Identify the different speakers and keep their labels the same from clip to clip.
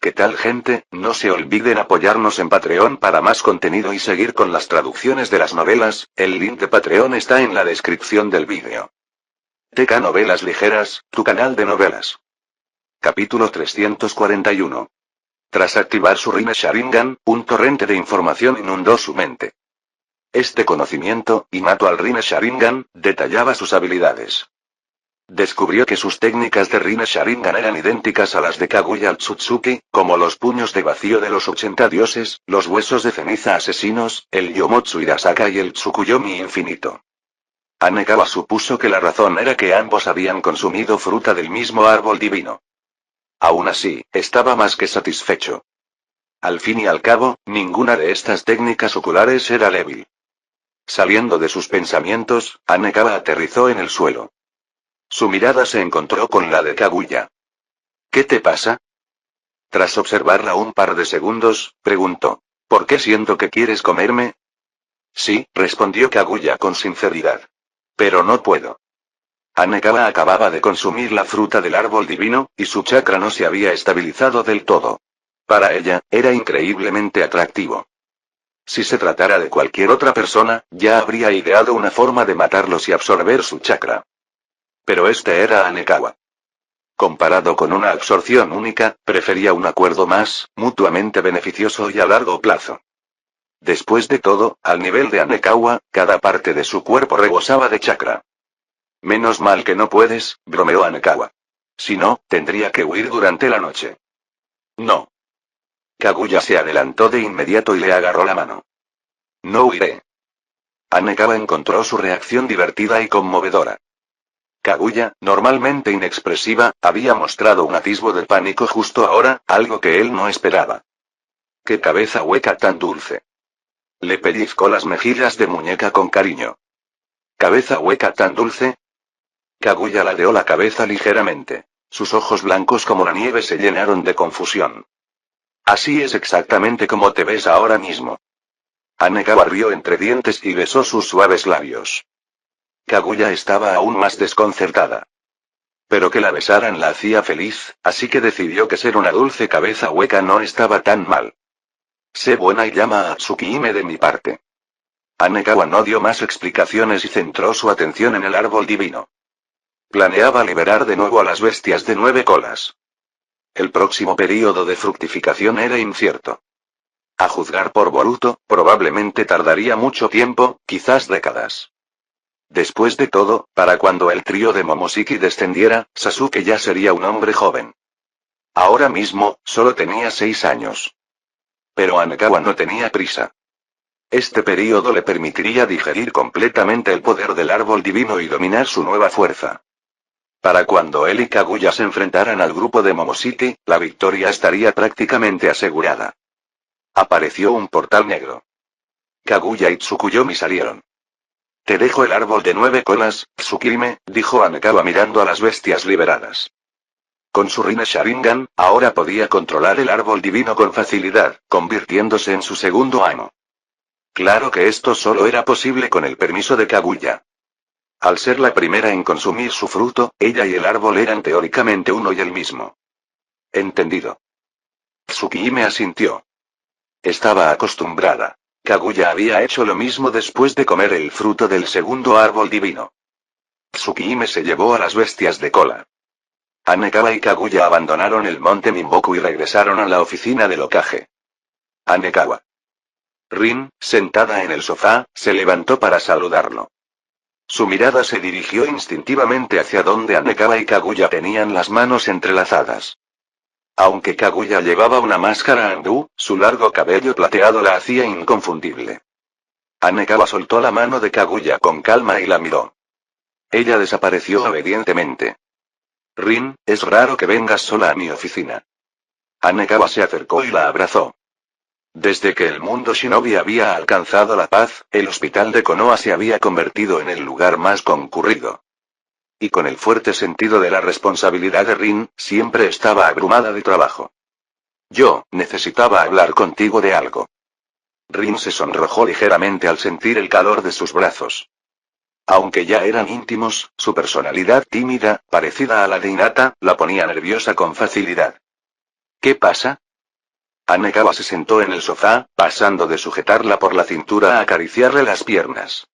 Speaker 1: ¿Qué tal, gente? No se olviden apoyarnos en Patreon para más contenido y seguir con las traducciones de las novelas. El link de Patreon está en la descripción del vídeo. TK Novelas Ligeras, tu canal de novelas. Capítulo 341. Tras activar su Rinne Sharingan, un torrente de información inundó su mente. Este conocimiento, innato al Rinne Sharingan, detallaba sus habilidades. Descubrió que sus técnicas de Rinne Sharingan eran idénticas a las de Kaguya Otsutsuki, como los puños de vacío de los 80 dioses, los huesos de ceniza asesinos, el Yomotsu Hirasaka y el Tsukuyomi infinito. Anekawa supuso que la razón era que ambos habían consumido fruta del mismo árbol divino. Aún así, estaba más que satisfecho. Al fin y al cabo, ninguna de estas técnicas oculares era débil. Saliendo de sus pensamientos, Anekawa aterrizó en el suelo. Su mirada se encontró con la de Kaguya. ¿Qué te pasa? Tras observarla un par de segundos, preguntó. ¿Por qué siento que quieres comerme? Sí, respondió Kaguya con sinceridad. Pero no puedo. Anekawa acababa de consumir la fruta del árbol divino, y su chakra no se había estabilizado del todo. Para ella, era increíblemente atractivo. Si se tratara de cualquier otra persona, ya habría ideado una forma de matarlos y absorber su chakra. Pero este era Anekawa. Comparado con una absorción única, prefería un acuerdo más, mutuamente beneficioso y a largo plazo. Después de todo, al nivel de Anekawa, cada parte de su cuerpo rebosaba de chakra. Menos mal que no puedes, bromeó Anekawa. Si no, tendría que huir durante la noche. No. Kaguya se adelantó de inmediato y le agarró la mano. No huiré. Anekawa encontró su reacción divertida y conmovedora. Kaguya, normalmente inexpresiva, había mostrado un atisbo de pánico justo ahora, algo que él no esperaba. ¡Qué cabeza hueca tan dulce! Le pellizcó las mejillas de muñeca con cariño. ¿Cabeza hueca tan dulce? Kaguya ladeó la cabeza ligeramente. Sus ojos blancos como la nieve se llenaron de confusión. Así es exactamente como te ves ahora mismo. Anekawa rió entre dientes y besó sus suaves labios. Kaguya estaba aún más desconcertada. Pero que la besaran la hacía feliz, así que decidió que ser una dulce cabeza hueca no estaba tan mal. Sé buena y llama a Tsukihime de mi parte. Anekawa no dio más explicaciones y centró su atención en el árbol divino. Planeaba liberar de nuevo a las bestias de 9 colas. El próximo período de fructificación era incierto. A juzgar por Boruto, probablemente tardaría mucho tiempo, quizás décadas. Después de todo, para cuando el trío de Momoshiki descendiera, Sasuke ya sería un hombre joven. Ahora mismo, solo tenía 6 años. Pero Anekawa no tenía prisa. Este período le permitiría digerir completamente el poder del árbol divino y dominar su nueva fuerza. Para cuando él y Kaguya se enfrentaran al grupo de Momoshiki, la victoria estaría prácticamente asegurada. Apareció un portal negro. Kaguya y Tsukuyomi salieron. Te dejo el árbol de 9 colas, Tsukihime, dijo Anekawa mirando a las bestias liberadas. Con su Rinne Sharingan, ahora podía controlar el árbol divino con facilidad, convirtiéndose en su segundo amo. Claro que esto solo era posible con el permiso de Kaguya. Al ser la primera en consumir su fruto, ella y el árbol eran teóricamente uno y el mismo. Entendido. Tsukihime asintió. Estaba acostumbrada. Kaguya había hecho lo mismo después de comer el fruto del segundo árbol divino. Tsukihime se llevó a las bestias de cola. Anekawa y Kaguya abandonaron el monte Minboku y regresaron a la oficina del Hokage. Anekawa. Rin, sentada en el sofá, se levantó para saludarlo. Su mirada se dirigió instintivamente hacia donde Anekawa y Kaguya tenían las manos entrelazadas. Aunque Kaguya llevaba una máscara hindú, su largo cabello plateado la hacía inconfundible. Anekawa soltó la mano de Kaguya con calma y la miró. Ella desapareció obedientemente. Rin, es raro que vengas sola a mi oficina. Anekawa se acercó y la abrazó. Desde que el mundo shinobi había alcanzado la paz, el hospital de Konoha se había convertido en el lugar más concurrido. Y con el fuerte sentido de la responsabilidad de Rin, siempre estaba abrumada de trabajo. Yo, necesitaba hablar contigo de algo. Rin se sonrojó ligeramente al sentir el calor de sus brazos. Aunque ya eran íntimos, su personalidad tímida, parecida a la de Hinata, la ponía nerviosa con facilidad. ¿Qué pasa? Anekawa se sentó en el sofá, pasando de sujetarla por la cintura a acariciarle las piernas.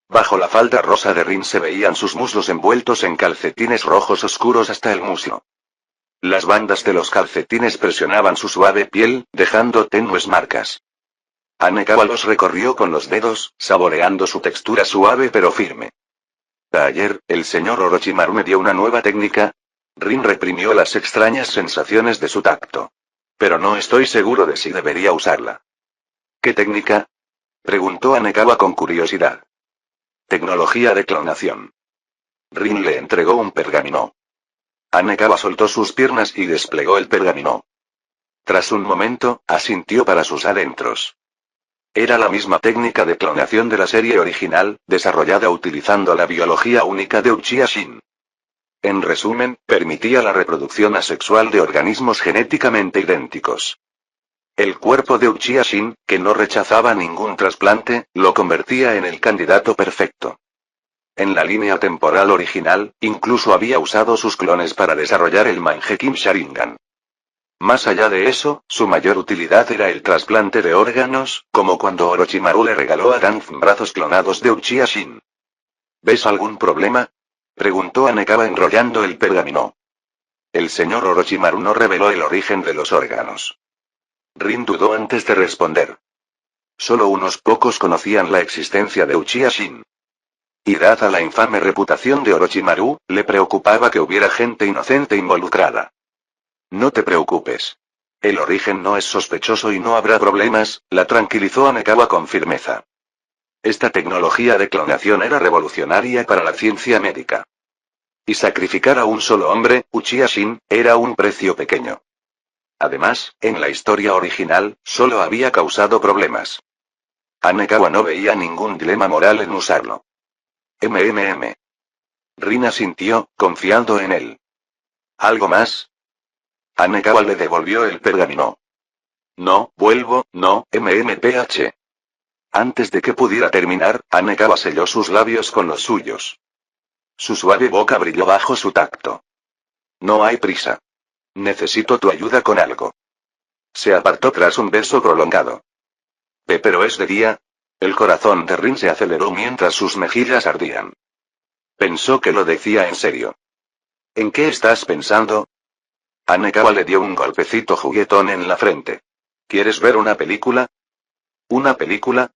Speaker 1: Bajo la falda rosa de Rin se veían sus muslos envueltos en calcetines rojos oscuros hasta el muslo. Las bandas de los calcetines presionaban su suave piel, dejando tenues marcas. Anekawa los recorrió con los dedos, saboreando su textura suave pero firme. Ayer, el señor Orochimaru me dio una nueva técnica. Rin reprimió las extrañas sensaciones de su tacto. Pero no estoy seguro de si debería usarla. ¿Qué técnica? Preguntó Anekawa con curiosidad. Tecnología de clonación. Rin le entregó un pergamino. Anekawa soltó sus piernas y desplegó el pergamino. Tras un momento, asintió para sus adentros. Era la misma técnica de clonación de la serie original, desarrollada utilizando la biología única de Uchiha Shin. En resumen, permitía la reproducción asexual de organismos genéticamente idénticos. El cuerpo de Uchiha Shin, que no rechazaba ningún trasplante, lo convertía en el candidato perfecto. En la línea temporal original, incluso había usado sus clones para desarrollar el Mangekyou Sharingan. Más allá de eso, su mayor utilidad era el trasplante de órganos, como cuando Orochimaru le regaló a Danz brazos clonados de Uchiha Shin. ¿Ves algún problema? Preguntó Anekawa enrollando el pergamino. El señor Orochimaru no reveló el origen de los órganos. Rin dudó antes de responder. Solo unos pocos conocían la existencia de Uchiha Shin. Y dada la infame reputación de Orochimaru, le preocupaba que hubiera gente inocente involucrada. No te preocupes. El origen no es sospechoso y no habrá problemas, la tranquilizó Anekawa con firmeza. Esta tecnología de clonación era revolucionaria para la ciencia médica. Y sacrificar a un solo hombre, Uchiha Shin, era un precio pequeño. Además, en la historia original, solo había causado problemas. Anekawa no veía ningún dilema moral en usarlo. Rin asintió, confiando en él. ¿Algo más? Anekawa le devolvió el pergamino. No, MMPH. Antes de que pudiera terminar, Anekawa selló sus labios con los suyos. Su suave boca brilló bajo su tacto. No hay prisa. Necesito tu ayuda con algo. Se apartó tras un beso prolongado. Pero es de día. El corazón de Rin se aceleró mientras sus mejillas ardían. Pensó que lo decía en serio. ¿En qué estás pensando? Anekawa le dio un golpecito juguetón en la frente. ¿Quieres ver una película? ¿Una película?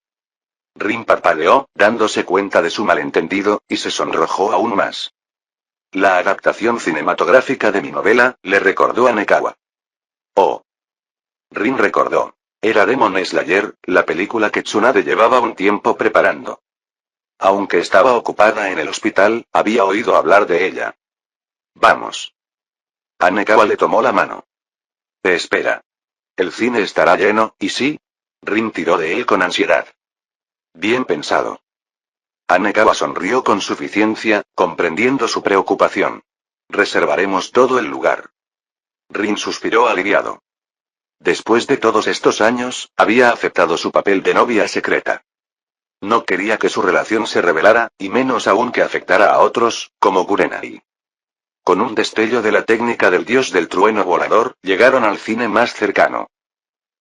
Speaker 1: Rin parpadeó, dándose cuenta de su malentendido, y se sonrojó aún más. La adaptación cinematográfica de mi novela, le recordó a Anekawa. Oh. Rin recordó. Era Demon Slayer, la película que Tsunade llevaba un tiempo preparando. Aunque estaba ocupada en el hospital, había oído hablar de ella. Vamos. Anekawa le tomó la mano. Te espera. El cine estará lleno, ¿y sí? Rin tiró de él con ansiedad. Bien pensado. Anekawa sonrió con suficiencia, comprendiendo su preocupación. Reservaremos todo el lugar. Rin suspiró aliviado. Después de todos estos años, había aceptado su papel de novia secreta. No quería que su relación se revelara, y menos aún que afectara a otros, como Kurenai. Con un destello de la técnica del dios del trueno volador, llegaron al cine más cercano.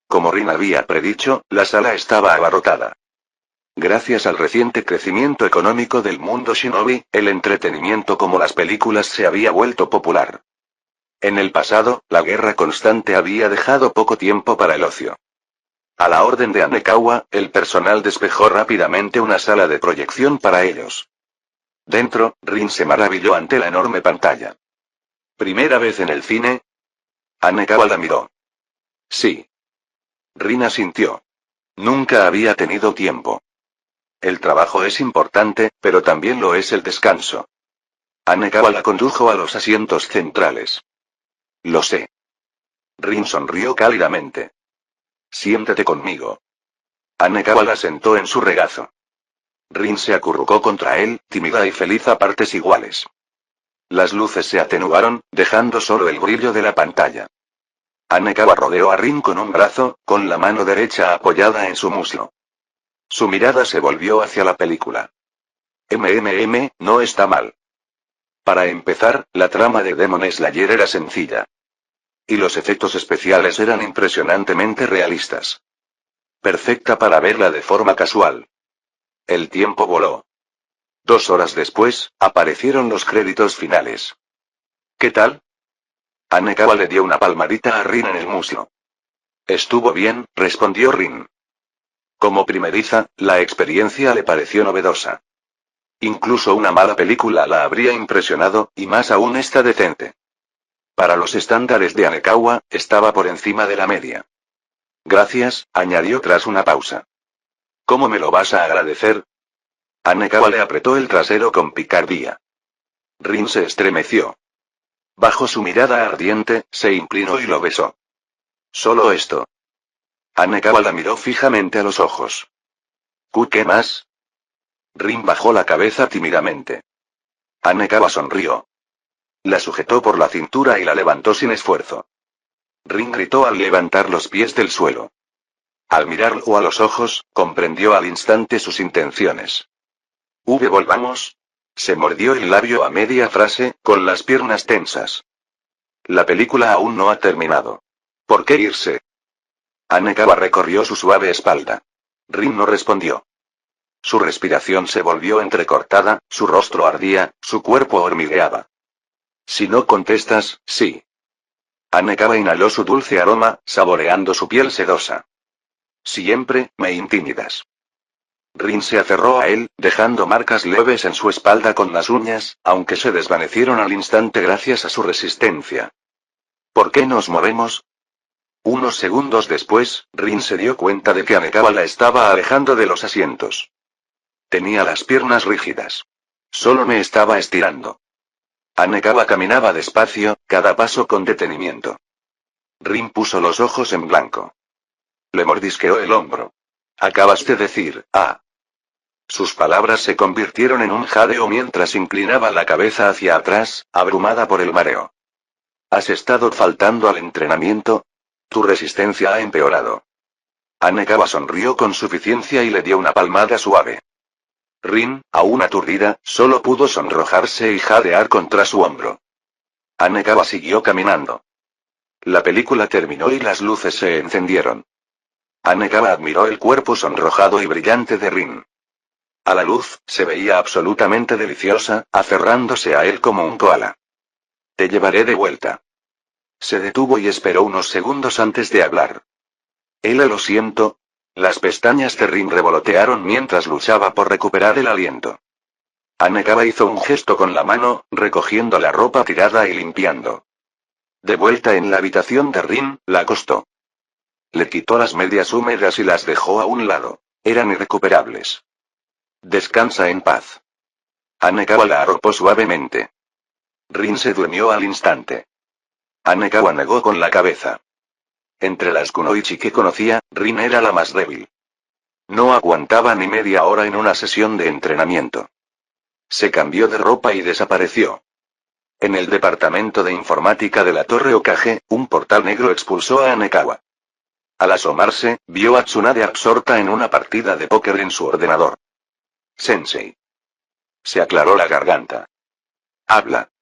Speaker 1: Como Rin había predicho, la sala estaba abarrotada. Gracias al reciente crecimiento económico del mundo shinobi, el entretenimiento como las películas se había vuelto popular. En el pasado, la guerra constante había dejado poco tiempo para el ocio. A la orden de Anekawa, el personal despejó rápidamente una sala de proyección para ellos. Dentro, Rin se maravilló ante la enorme pantalla. ¿Primera vez en el cine? Anekawa la miró. Sí. Rin asintió. Nunca había tenido tiempo. El trabajo es importante, pero también lo es el descanso. Anekawa la condujo a los asientos centrales. Lo sé. Rin sonrió cálidamente. Siéntate conmigo. Anekawa la sentó en su regazo. Rin se acurrucó contra él, tímida y feliz a partes iguales. Las luces se atenuaron, dejando solo el brillo de la pantalla. Anekawa rodeó a Rin con un brazo, con la mano derecha apoyada en su muslo. Su mirada se volvió hacia la película. No está mal. Para empezar, la trama de Demon Slayer era sencilla. y los efectos especiales eran impresionantemente realistas. Perfecta para verla de forma casual. El tiempo voló. 2 horas después, aparecieron los créditos finales. ¿Qué tal? Hanekawa le dio una palmadita a Rin en el muslo. Estuvo bien, respondió Rin. Como primeriza, la experiencia le pareció novedosa. Incluso una mala película la habría impresionado, y más aún esta decente. Para los estándares de Hanekawa, estaba por encima de la media. Gracias, añadió tras una pausa. ¿Cómo me lo vas a agradecer? Hanekawa le apretó el trasero con picardía. Rin se estremeció. Bajo su mirada ardiente, se inclinó y lo besó. Solo esto. Hanekawa la miró fijamente a los ojos. ¿Qué más? Rin bajó la cabeza tímidamente. Hanekawa sonrió. La sujetó por la cintura y la levantó sin esfuerzo. Rin gritó al levantar los pies del suelo. Al mirarlo a los ojos, comprendió al instante sus intenciones. Volvamos. Se mordió el labio a media frase, con las piernas tensas. La película aún no ha terminado. ¿Por qué irse? Hanekawa recorrió su suave espalda. Rin no respondió. Su respiración se volvió entrecortada, su rostro ardía, su cuerpo hormigueaba. Si no contestas, sí. Hanekawa inhaló su dulce aroma, saboreando su piel sedosa. Siempre, me intimidas. Rin se aferró a él, dejando marcas leves en su espalda con las uñas, aunque se desvanecieron al instante gracias a su resistencia. ¿Por qué nos movemos? Unos segundos después, Rin se dio cuenta de que Hanekawa la estaba alejando de los asientos. Tenía las piernas rígidas. Solo me estaba estirando. Hanekawa caminaba despacio, cada paso con detenimiento. Rin puso los ojos en blanco. Le mordisqueó el hombro. Acabas de decir, ah. Sus palabras se convirtieron en un jadeo mientras inclinaba la cabeza hacia atrás, abrumada por el mareo. ¿Has estado faltando al entrenamiento? Tu resistencia ha empeorado. Hanekawa sonrió con suficiencia y le dio una palmada suave. Rin, aún aturdida, solo pudo sonrojarse y jadear contra su hombro. Hanekawa siguió caminando. La película terminó y las luces se encendieron. Hanekawa admiró el cuerpo sonrojado y brillante de Rin. A la luz, se veía absolutamente deliciosa, aferrándose a él como un koala. Te llevaré de vuelta. Se detuvo y esperó unos segundos antes de hablar. Lo siento. Las pestañas de Rin revolotearon mientras luchaba por recuperar el aliento. Hanekawa hizo un gesto con la mano, recogiendo la ropa tirada y limpiando. De vuelta en la habitación de Rin, la acostó. Le quitó las medias húmedas y las dejó a un lado. Eran irrecuperables. Descansa en paz. Hanekawa la arropó suavemente. Rin se durmió al instante. Hanekawa negó con la cabeza. Entre las kunoichi que conocía, Rin era la más débil. No aguantaba ni media hora en una sesión de entrenamiento. Se cambió de ropa y desapareció. En el departamento de informática de la Torre Okage, un portal negro expulsó a Hanekawa. Al asomarse, vio a Tsunade absorta en una partida de póker en su ordenador. Sensei. Se aclaró la garganta. Habla.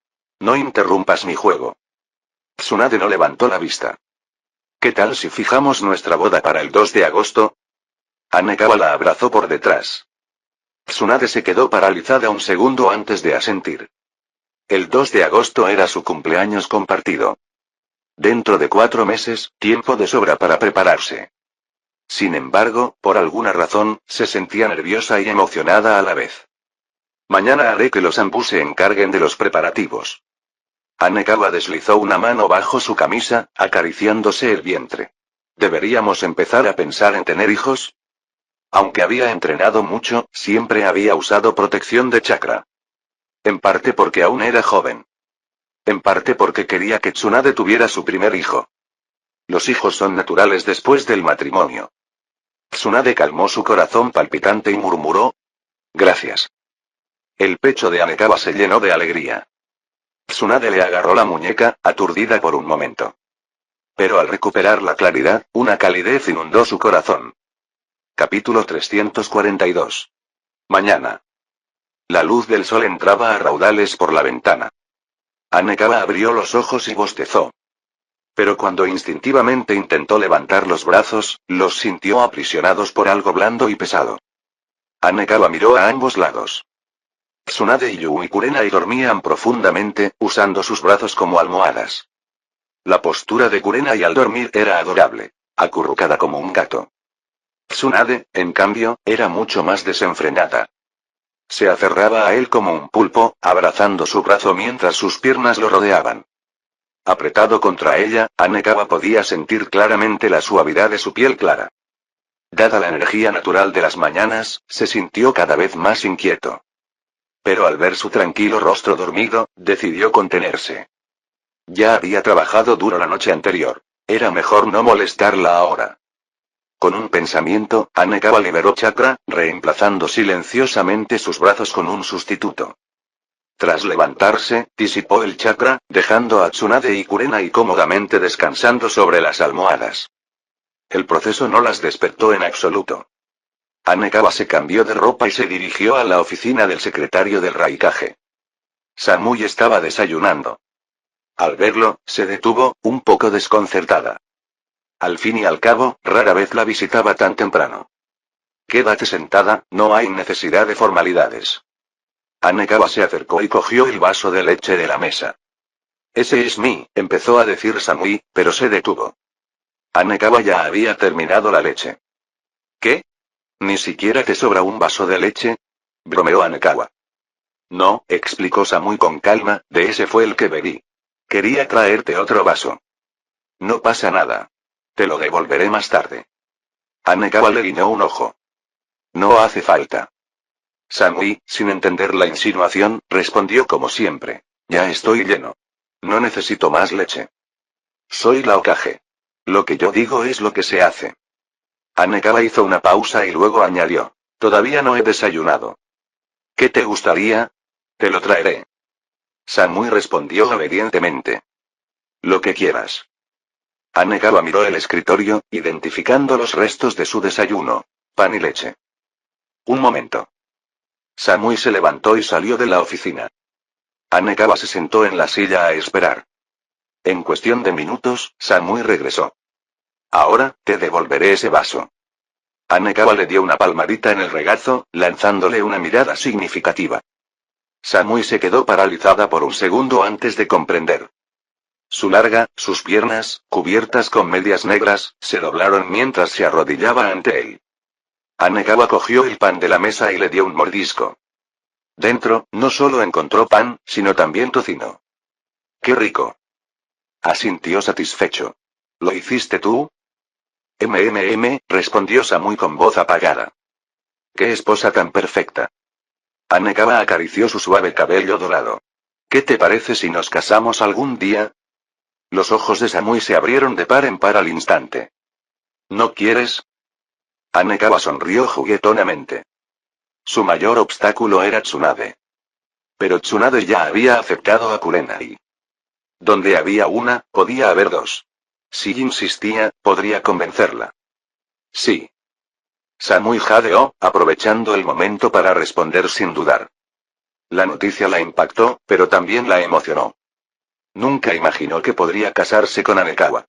Speaker 1: No interrumpas mi juego. Tsunade no levantó la vista. ¿Qué tal si fijamos nuestra boda para el 2 de agosto? Hanekawa la abrazó por detrás. Tsunade se quedó paralizada un segundo antes de asentir. El 2 de agosto era su cumpleaños compartido. Dentro de 4 meses, tiempo de sobra para prepararse. Sin embargo, por alguna razón, se sentía nerviosa y emocionada a la vez. Mañana haré que los Anbu se encarguen de los preparativos. Hanekawa deslizó una mano bajo su camisa, acariciándose el vientre. ¿Deberíamos empezar a pensar en tener hijos? Aunque había entrenado mucho, siempre había usado protección de chakra. En parte porque aún era joven. En parte porque quería que Tsunade tuviera su primer hijo. Los hijos son naturales después del matrimonio. Tsunade calmó su corazón palpitante y murmuró: Gracias. El pecho de Hanekawa se llenó de alegría. Tsunade le agarró la muñeca, aturdida por un momento. Pero al recuperar la claridad, una calidez inundó su corazón. Capítulo 342. Mañana. La luz del sol entraba a raudales por la ventana. Hanekawa abrió los ojos y bostezó. Pero cuando instintivamente intentó levantar los brazos, los sintió aprisionados por algo blando y pesado. Anekawa miró a ambos lados. Tsunade y Yui Kurenai dormían profundamente, usando sus brazos como almohadas. La postura de Kurenai al dormir era adorable, acurrucada como un gato. Tsunade, en cambio, era mucho más desenfrenada. Se aferraba a él como un pulpo, abrazando su brazo mientras sus piernas lo rodeaban. Apretado contra ella, Anekawa podía sentir claramente la suavidad de su piel clara. Dada la energía natural de las mañanas, se sintió cada vez más inquieto. Pero al ver su tranquilo rostro dormido, decidió contenerse. Ya había trabajado duro la noche anterior. Era mejor no molestarla ahora. Con un pensamiento, Anekawa liberó chakra, reemplazando silenciosamente sus brazos con un sustituto. Tras levantarse, disipó el chakra, dejando a Tsunade y Kurenai cómodamente descansando sobre las almohadas. El proceso no las despertó en absoluto. Anekawa se cambió de ropa y se dirigió a la oficina del secretario del Raikage. Samui estaba desayunando. Al verlo, se detuvo, un poco desconcertada. Al fin y al cabo, rara vez la visitaba tan temprano. Quédate sentada, no hay necesidad de formalidades. Anekawa se acercó y cogió el vaso de leche de la mesa. Ese es mi, empezó a decir Samui, pero se detuvo. Anekawa ya había terminado la leche. ¿Qué? ¿Ni siquiera te sobra un vaso de leche? Bromeó Anekawa. No, explicó Samui con calma, de ese fue el que bebí. Quería traerte otro vaso. No pasa nada. Te lo devolveré más tarde. Anekawa le guiñó un ojo. No hace falta. Samui, sin entender la insinuación, respondió como siempre. Ya estoy lleno. No necesito más leche. Soy la Hokage. Lo que yo digo es lo que se hace. Anekawa hizo una pausa y luego añadió. Todavía no he desayunado. ¿Qué te gustaría? Te lo traeré. Samui respondió obedientemente. Lo que quieras. Anekawa miró el escritorio, identificando los restos de su desayuno. Pan y leche. Un momento. Samui se levantó y salió de la oficina. Anekawa se sentó en la silla a esperar. En cuestión de minutos, Samui regresó. Ahora, te devolveré ese vaso. Anekawa le dio una palmadita en el regazo, lanzándole una mirada significativa. Samui se quedó paralizada por un segundo antes de comprender. Sus piernas, cubiertas con medias negras, se doblaron mientras se arrodillaba ante él. Anekawa cogió el pan de la mesa y le dio un mordisco. Dentro, no solo encontró pan, sino también tocino. ¡Qué rico! Asintió satisfecho. ¿Lo hiciste tú? Respondió Samui con voz apagada. ¡Qué esposa tan perfecta! Anekawa acarició su suave cabello dorado. ¿Qué te parece si nos casamos algún día? Los ojos de Samui se abrieron de par en par al instante. ¿No quieres? Anekawa sonrió juguetonamente. Su mayor obstáculo era Tsunade. Pero Tsunade ya había aceptado a Kurenai. Donde había una, podía haber dos. Si insistía, podría convencerla. Sí. Samui jadeó, aprovechando el momento para responder sin dudar. La noticia la impactó, pero también la emocionó. Nunca imaginó que podría casarse con Anekawa.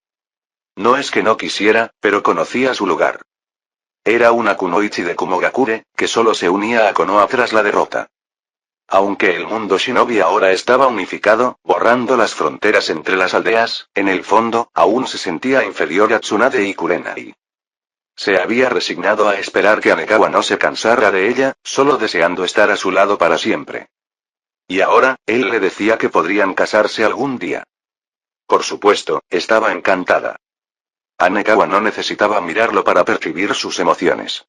Speaker 1: No es que no quisiera, pero conocía su lugar. Era una kunoichi de Kumogakure, que solo se unía a Konoha tras la derrota. Aunque el mundo shinobi ahora estaba unificado, borrando las fronteras entre las aldeas, en el fondo, aún se sentía inferior a Tsunade y Kurenai. Se había resignado a esperar que Anekawa no se cansara de ella, solo deseando estar a su lado para siempre. Y ahora, él le decía que podrían casarse algún día. Por supuesto, estaba encantada. Anekawa no necesitaba mirarlo para percibir sus emociones.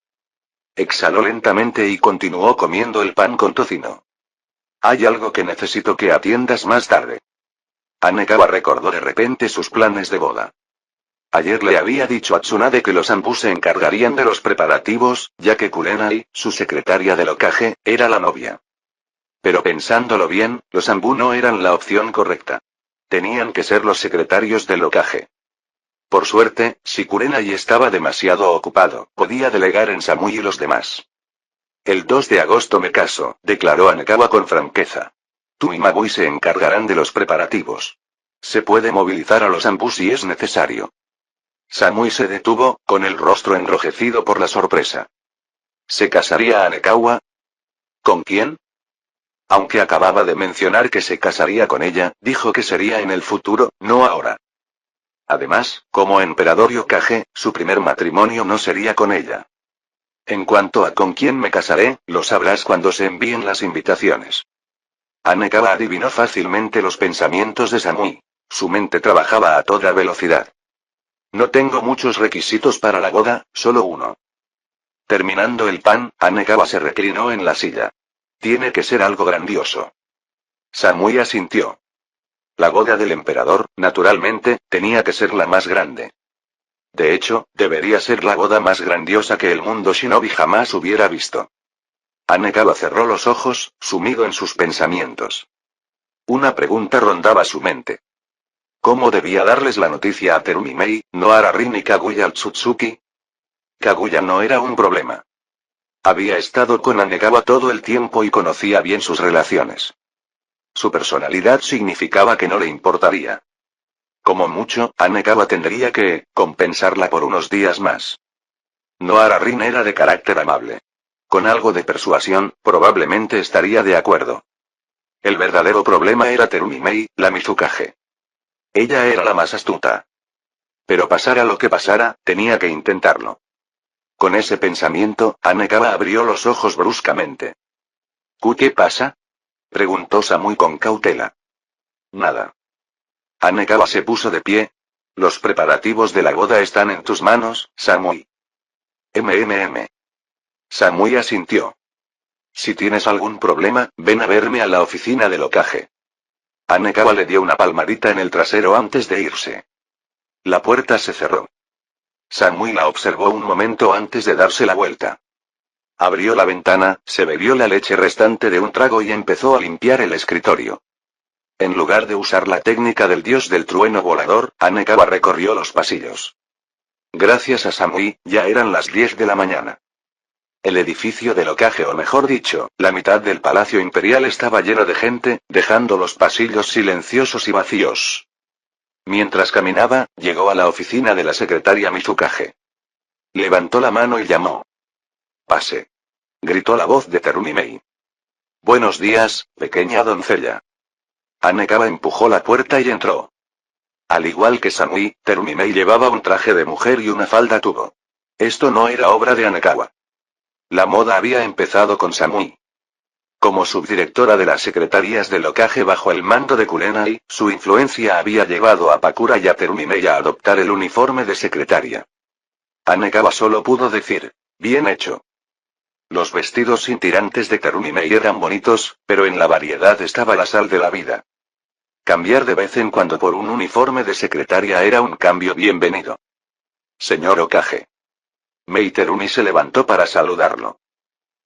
Speaker 1: Exhaló lentamente y continuó comiendo el pan con tocino. Hay algo que necesito que atiendas más tarde. Anekawa recordó de repente sus planes de boda. Ayer le había dicho a Tsunade que los Anbu se encargarían de los preparativos, ya que Kurenai, su secretaria del Hokage, era la novia. Pero pensándolo bien, los Anbu no eran la opción correcta. Tenían que ser los secretarios del Hokage. Por suerte, si Kurenai estaba demasiado ocupado, podía delegar en Samui y los demás. El 2 de agosto me caso, declaró Anekawa con franqueza. Tú y Mabui se encargarán de los preparativos. Se puede movilizar a los ambos si es necesario. Samui se detuvo, con el rostro enrojecido por la sorpresa. ¿Se casaría Anekawa? ¿Con quién? Aunque acababa de mencionar que se casaría con ella, dijo que sería en el futuro, no ahora. Además, como emperador Yokage, su primer matrimonio no sería con ella. En cuanto a con quién me casaré, lo sabrás cuando se envíen las invitaciones. Anekawa adivinó fácilmente los pensamientos de Samui. Su mente trabajaba a toda velocidad. No tengo muchos requisitos para la boda, solo uno. Terminando el pan, Anekawa se reclinó en la silla. Tiene que ser algo grandioso. Samui asintió. La boda del emperador, naturalmente, tenía que ser la más grande. De hecho, debería ser la boda más grandiosa que el mundo shinobi jamás hubiera visto. Anekawa cerró los ojos, sumido en sus pensamientos. Una pregunta rondaba su mente. ¿Cómo debía darles la noticia a Terumi Mei, Nohara Rin y Kaguya Otsutsuki? Kaguya no era un problema. Había estado con Anekawa todo el tiempo y conocía bien sus relaciones. Su personalidad significaba que no le importaría. Como mucho, Anekawa tendría que compensarla por unos días más. Nohara Rin era de carácter amable. Con algo de persuasión, probablemente estaría de acuerdo. El verdadero problema era Terumi Mei, la Mizukage. Ella era la más astuta. Pero pasara lo que pasara, tenía que intentarlo. Con ese pensamiento, Anekawa abrió los ojos bruscamente. ¿Qué pasa? Preguntó Samui con cautela. Nada. Anekawa se puso de pie. Los preparativos de la boda están en tus manos, Samui. Samui asintió. Si tienes algún problema, ven a verme a la oficina del Hokage. Anekawa le dio una palmadita en el trasero antes de irse. La puerta se cerró. Samui la observó un momento antes de darse la vuelta. Abrió la ventana, se bebió la leche restante de un trago y empezó a limpiar el escritorio. En lugar de usar la técnica del dios del trueno volador, Anekawa recorrió los pasillos. Gracias a Samui, ya eran las 10 de la mañana. El edificio del Hokage, o mejor dicho, la mitad del Palacio Imperial estaba lleno de gente, dejando los pasillos silenciosos y vacíos. Mientras caminaba, llegó a la oficina de la secretaria Mizukage. Levantó la mano y llamó. «Pase», gritó la voz de Terumi Mei. «Buenos días, pequeña doncella». Anekawa empujó la puerta y entró. Al igual que Samui, Terumi Mei llevaba un traje de mujer y una falda tubo. Esto no era obra de Anekawa. La moda había empezado con Samui. Como subdirectora de las secretarías del Hokage bajo el mando de Kurenai, su influencia había llevado a Pakura y a Terumi Mei a adoptar el uniforme de secretaria. Anekawa solo pudo decir, bien hecho. Los vestidos sin tirantes de Terumi Mei eran bonitos, pero en la variedad estaba la sal de la vida. Cambiar de vez en cuando por un uniforme de secretaria era un cambio bienvenido. Señor Hokage. Mei Terumi se levantó para saludarlo.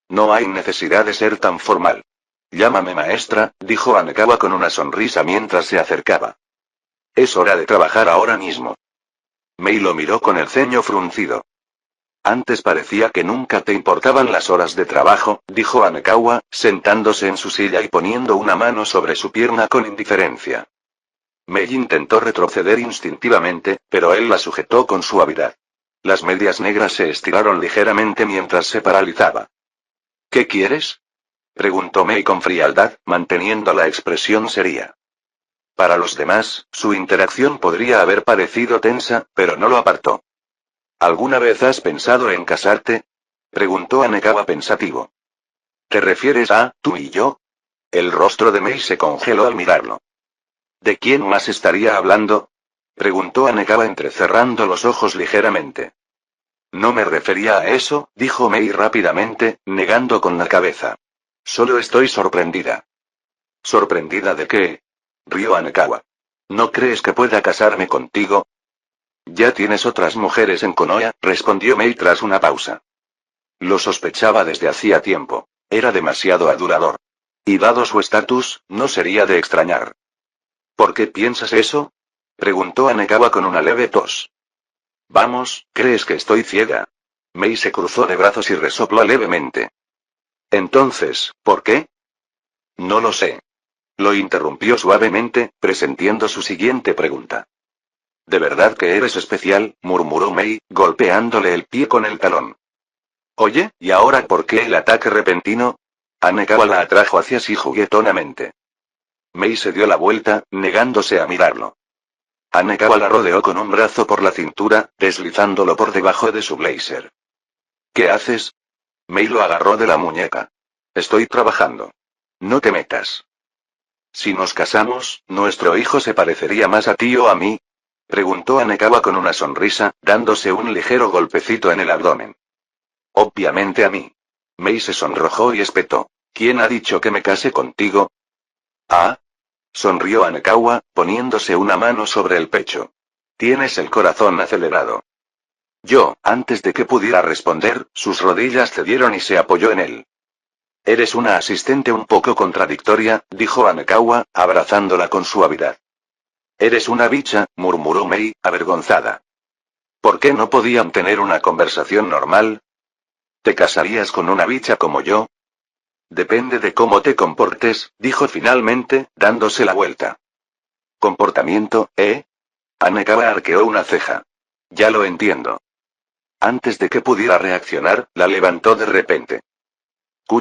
Speaker 1: No hay necesidad de ser tan formal. Llámame maestra, dijo Anekawa con una sonrisa mientras se acercaba. Es hora de trabajar ahora mismo. Mei lo miró con el ceño fruncido. Antes parecía que nunca te importaban las horas de trabajo, dijo Anekawa, sentándose en su silla y poniendo una mano sobre su pierna con indiferencia. Mei intentó retroceder instintivamente, pero él la sujetó con suavidad. Las medias negras se estiraron ligeramente mientras se paralizaba. ¿Qué quieres? Preguntó Mei con frialdad, manteniendo la expresión seria. Para los demás, su interacción podría haber parecido tensa, pero no lo apartó. ¿Alguna vez has pensado en casarte? Preguntó Anekawa pensativo. ¿Te refieres a tú y yo? El rostro de Mei se congeló al mirarlo. ¿De quién más estaría hablando? Preguntó Anekawa entrecerrando los ojos ligeramente. No me refería a eso, dijo Mei rápidamente, negando con la cabeza. Solo estoy sorprendida. ¿Sorprendida de qué? Rió Anekawa. ¿No crees que pueda casarme contigo? Ya tienes otras mujeres en Konoha, respondió Mei tras una pausa. Lo sospechaba desde hacía tiempo. Era demasiado adulador. Y dado su estatus, no sería de extrañar. ¿Por qué piensas eso? Preguntó Anekawa con una leve tos. Vamos, ¿crees que estoy ciega? Mei se cruzó de brazos y resopló levemente. Entonces, ¿por qué? No lo sé. Lo interrumpió suavemente, presintiendo su siguiente pregunta. ¿De verdad que eres especial?, murmuró Mei, golpeándole el pie con el talón. Oye, ¿y ahora por qué el ataque repentino? Hanekawa la atrajo hacia sí juguetonamente. Mei se dio la vuelta, negándose a mirarlo. Hanekawa la rodeó con un brazo por la cintura, deslizándolo por debajo de su blazer. ¿Qué haces? Mei lo agarró de la muñeca. Estoy trabajando. No te metas. Si nos casamos, ¿nuestro hijo se parecería más a ti o a mí?, preguntó Hanekawa con una sonrisa, dándose un ligero golpecito en el abdomen. Obviamente a mí. Mei se sonrojó y espetó. ¿Quién ha dicho que me case contigo? Ah. Sonrió Hanekawa, poniéndose una mano sobre el pecho. Tienes el corazón acelerado. Antes de que pudiera responder, sus rodillas cedieron y se apoyó en él. Eres una asistente un poco contradictoria, dijo Hanekawa, abrazándola con suavidad. Eres una bicha, murmuró Mei, avergonzada. ¿Por qué no podían tener una conversación normal? ¿Te casarías con una bicha como yo? Depende de cómo te comportes, dijo finalmente, dándose la vuelta. ¿Comportamiento, eh? Hanekawa arqueó una ceja. Ya lo entiendo. Antes de que pudiera reaccionar, la levantó de repente.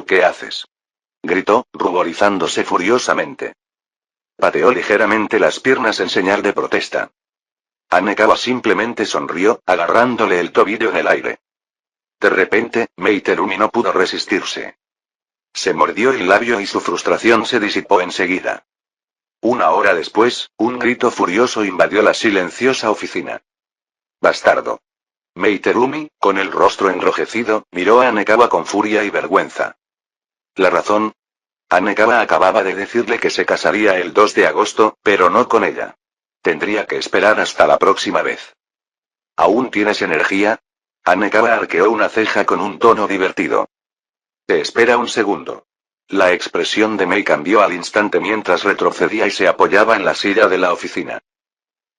Speaker 1: ¿Qué haces? Gritó, ruborizándose furiosamente. Pateó ligeramente las piernas en señal de protesta. Hanekawa simplemente sonrió, agarrándole el tobillo en el aire. De repente, Mei Terumi no pudo resistirse. Se mordió el labio y su frustración se disipó enseguida. Una hora después, un grito furioso invadió la silenciosa oficina. ¡Bastardo! Mei Terumi, con el rostro enrojecido, miró a Hanekawa con furia y vergüenza. ¿La razón? Hanekawa acababa de decirle que se casaría el 2 de agosto, pero no con ella. Tendría que esperar hasta la próxima vez. ¿Aún tienes energía? Hanekawa arqueó una ceja con un tono divertido. Te espera un segundo. La expresión de Mei cambió al instante mientras retrocedía y se apoyaba en la silla de la oficina.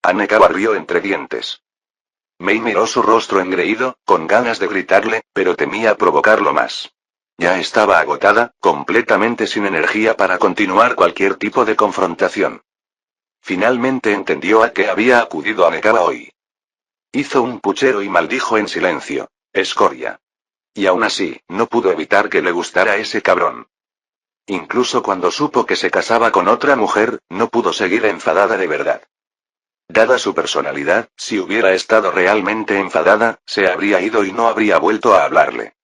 Speaker 1: Hanekawa rió entre dientes. Mei miró su rostro engreído, con ganas de gritarle, pero temía provocarlo más. Ya estaba agotada, completamente sin energía para continuar cualquier tipo de confrontación. Finalmente entendió a qué había acudido Hanekawa hoy. Hizo un puchero y maldijo en silencio. Escoria. Y aún así, no pudo evitar que le gustara ese cabrón. Incluso cuando supo que se casaba con otra mujer, no pudo seguir enfadada de verdad. Dada su personalidad, si hubiera estado realmente enfadada, se habría ido y no habría vuelto a hablarle.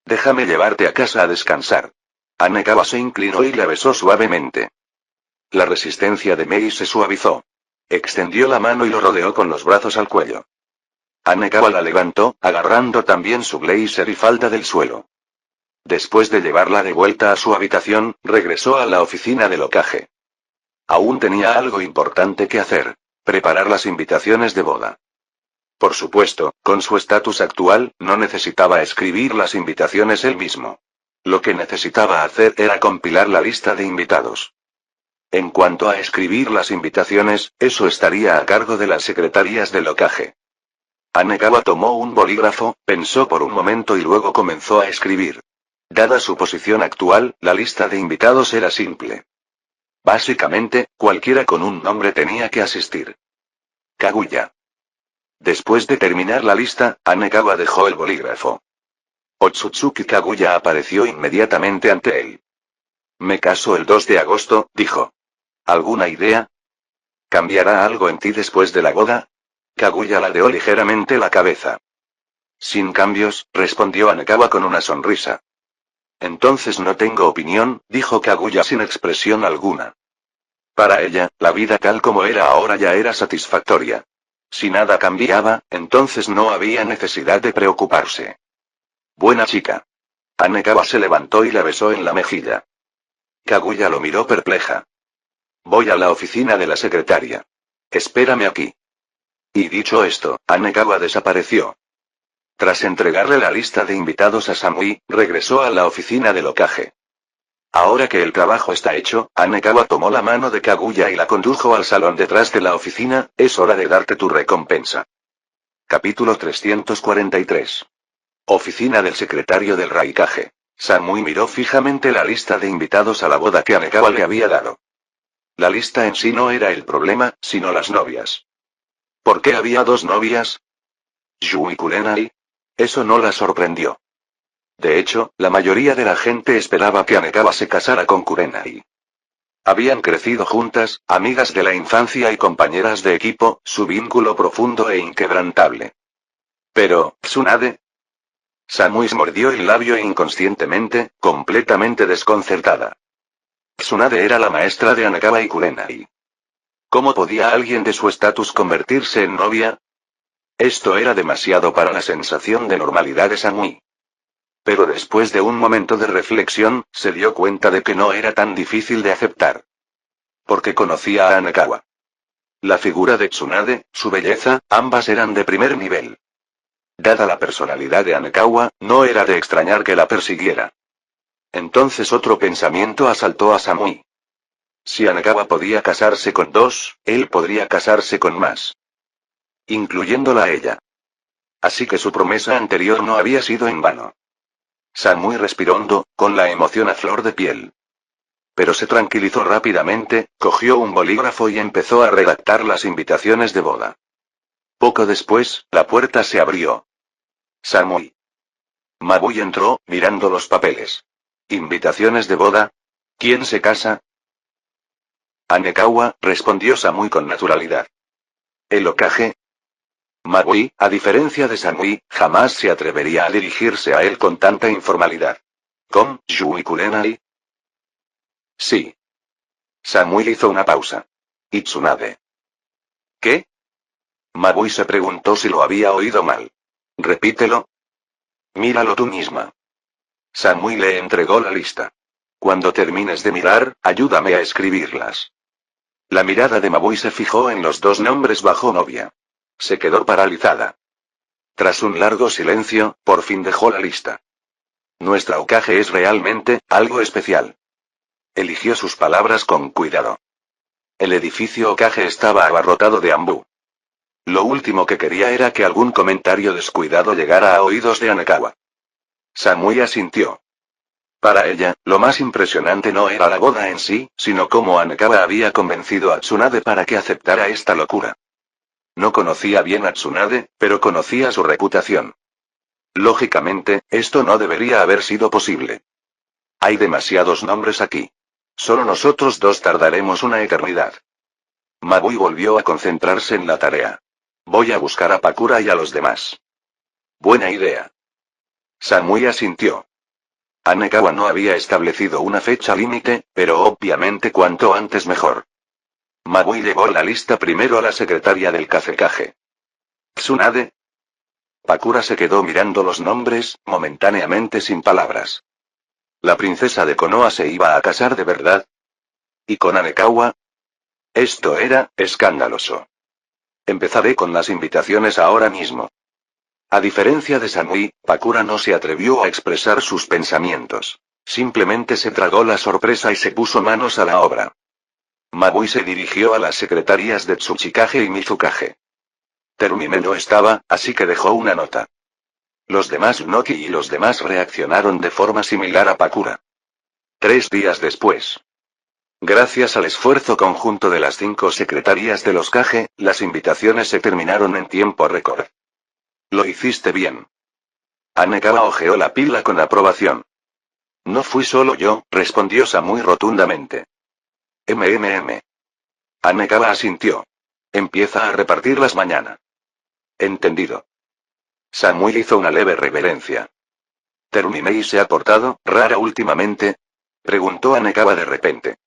Speaker 1: Déjame llevarte a casa a descansar. Hanekawa se inclinó y la besó suavemente. La resistencia de Mei se suavizó. Extendió la mano y lo rodeó con los brazos al cuello. Hanekawa la levantó, agarrando también su blazer y falda del suelo. Después de llevarla de vuelta a su habitación, regresó a la oficina de locaje. Aún tenía algo importante que hacer: preparar las invitaciones de boda. Por supuesto, con su estatus actual, no necesitaba escribir las invitaciones él mismo. Lo que necesitaba hacer era compilar la lista de invitados. En cuanto a escribir las invitaciones, eso estaría a cargo de las secretarías de locaje. Hanekawa tomó un bolígrafo, pensó por un momento y luego comenzó a escribir. Dada su posición actual, la lista de invitados era simple. Básicamente, cualquiera con un nombre tenía que asistir. Kaguya. Después de terminar la lista, Hanekawa dejó el bolígrafo. Otsutsuki Kaguya apareció inmediatamente ante él. Me caso el 2 de agosto, dijo. ¿Alguna idea? ¿Cambiará algo en ti después de la boda? Kaguya ladeó ligeramente la cabeza. Sin cambios, respondió Hanekawa con una sonrisa. Entonces no tengo opinión, dijo Kaguya sin expresión alguna. Para ella, la vida tal como era ahora ya era satisfactoria. Si nada cambiaba, entonces no había necesidad de preocuparse. Buena chica. Hanekawa se levantó y la besó en la mejilla. Kaguya lo miró perpleja. Voy a la oficina de la secretaria. Espérame aquí. Y dicho esto, Hanekawa desapareció. Tras entregarle la lista de invitados a Samui, regresó a la oficina de locaje. Ahora que el trabajo está hecho, Hanekawa tomó la mano de Kaguya y la condujo al salón detrás de la oficina. Es hora de darte tu recompensa. Capítulo 343. Oficina del secretario del Raikage. Samui miró fijamente la lista de invitados a la boda que Hanekawa le había dado. La lista en sí no era el problema, sino las novias. ¿Por qué había dos novias? Yu y Kurenai. Eso no la sorprendió. De hecho, la mayoría de la gente esperaba que Anekawa se casara con Kurenai. Habían crecido juntas, amigas de la infancia y compañeras de equipo, su vínculo profundo e inquebrantable. Pero, ¿Tsunade? Samui mordió el labio inconscientemente, completamente desconcertada. Tsunade era la maestra de Anekawa y Kurenai. ¿Cómo podía alguien de su estatus convertirse en novia? Esto era demasiado para la sensación de normalidad de Samui. Pero después de un momento de reflexión, se dio cuenta de que no era tan difícil de aceptar. Porque conocía a Anekawa. La figura de Tsunade, su belleza, ambas eran de primer nivel. Dada la personalidad de Anekawa, no era de extrañar que la persiguiera. Entonces otro pensamiento asaltó a Samui. Si Anekawa podía casarse con dos, él podría casarse con más. Incluyéndola a ella. Así que su promesa anterior no había sido en vano. Samui respiró hondo, con la emoción a flor de piel. Pero se tranquilizó rápidamente, cogió un bolígrafo y empezó a redactar las invitaciones de boda. Poco después, la puerta se abrió. Samui. Mabui entró, mirando los papeles. ¿Invitaciones de boda? ¿Quién se casa? Anekawa, respondió Samui con naturalidad. ¿El Hokage? Mabui, a diferencia de Samui, jamás se atrevería a dirigirse a él con tanta informalidad. ¿Con Yu y Kurenai? Sí. Samui hizo una pausa. ¿Y Tsunade? ¿Qué? Mabui se preguntó si lo había oído mal. Repítelo. Míralo tú misma. Samui le entregó la lista. Cuando termines de mirar, ayúdame a escribirlas. La mirada de Mabui se fijó en los dos nombres bajo novia. Se quedó paralizada. Tras un largo silencio, por fin dejó la lista. Nuestra Hokage es realmente algo especial. Eligió sus palabras con cuidado. El edificio Hokage estaba abarrotado de ambú. Lo último que quería era que algún comentario descuidado llegara a oídos de Anekawa. Samui asintió. Para ella, lo más impresionante no era la boda en sí, sino cómo Anekawa había convencido a Tsunade para que aceptara esta locura. No conocía bien a Tsunade, pero conocía su reputación. Lógicamente, esto no debería haber sido posible. Hay demasiados nombres aquí. Solo nosotros dos tardaremos una eternidad. Mabui volvió a concentrarse en la tarea. Voy a buscar a Pakura y a los demás. Buena idea. Samui asintió. Anekawa no había establecido una fecha límite, pero obviamente cuanto antes mejor. Mabui llevó la lista primero a la secretaria del Kazekage. ¿Tsunade? Pakura se quedó mirando los nombres, momentáneamente sin palabras. ¿La princesa de Konoha se iba a casar de verdad? ¿Y con Anekawa? Esto era escandaloso. Empezaré con las invitaciones ahora mismo. A diferencia de Samui, Pakura no se atrevió a expresar sus pensamientos. Simplemente se tragó la sorpresa y se puso manos a la obra. Mabui se dirigió a las secretarías de Tsuchikage y Mizukage. Terumime no estaba, así que dejó una nota. Los demás Noki y los demás reaccionaron de forma similar a Pakura. 3 días después. Gracias al esfuerzo conjunto de las 5 secretarías de los Kage, las invitaciones se terminaron en tiempo récord. Lo hiciste bien. Anekawa hojeó la pila con aprobación. No fui solo yo, respondió Samui rotundamente. Anekawa asintió. Empieza a repartirlas mañana. Entendido. Samui hizo una leve reverencia. ¿Terumimei se ha portado rara últimamente? Preguntó Anekawa de repente.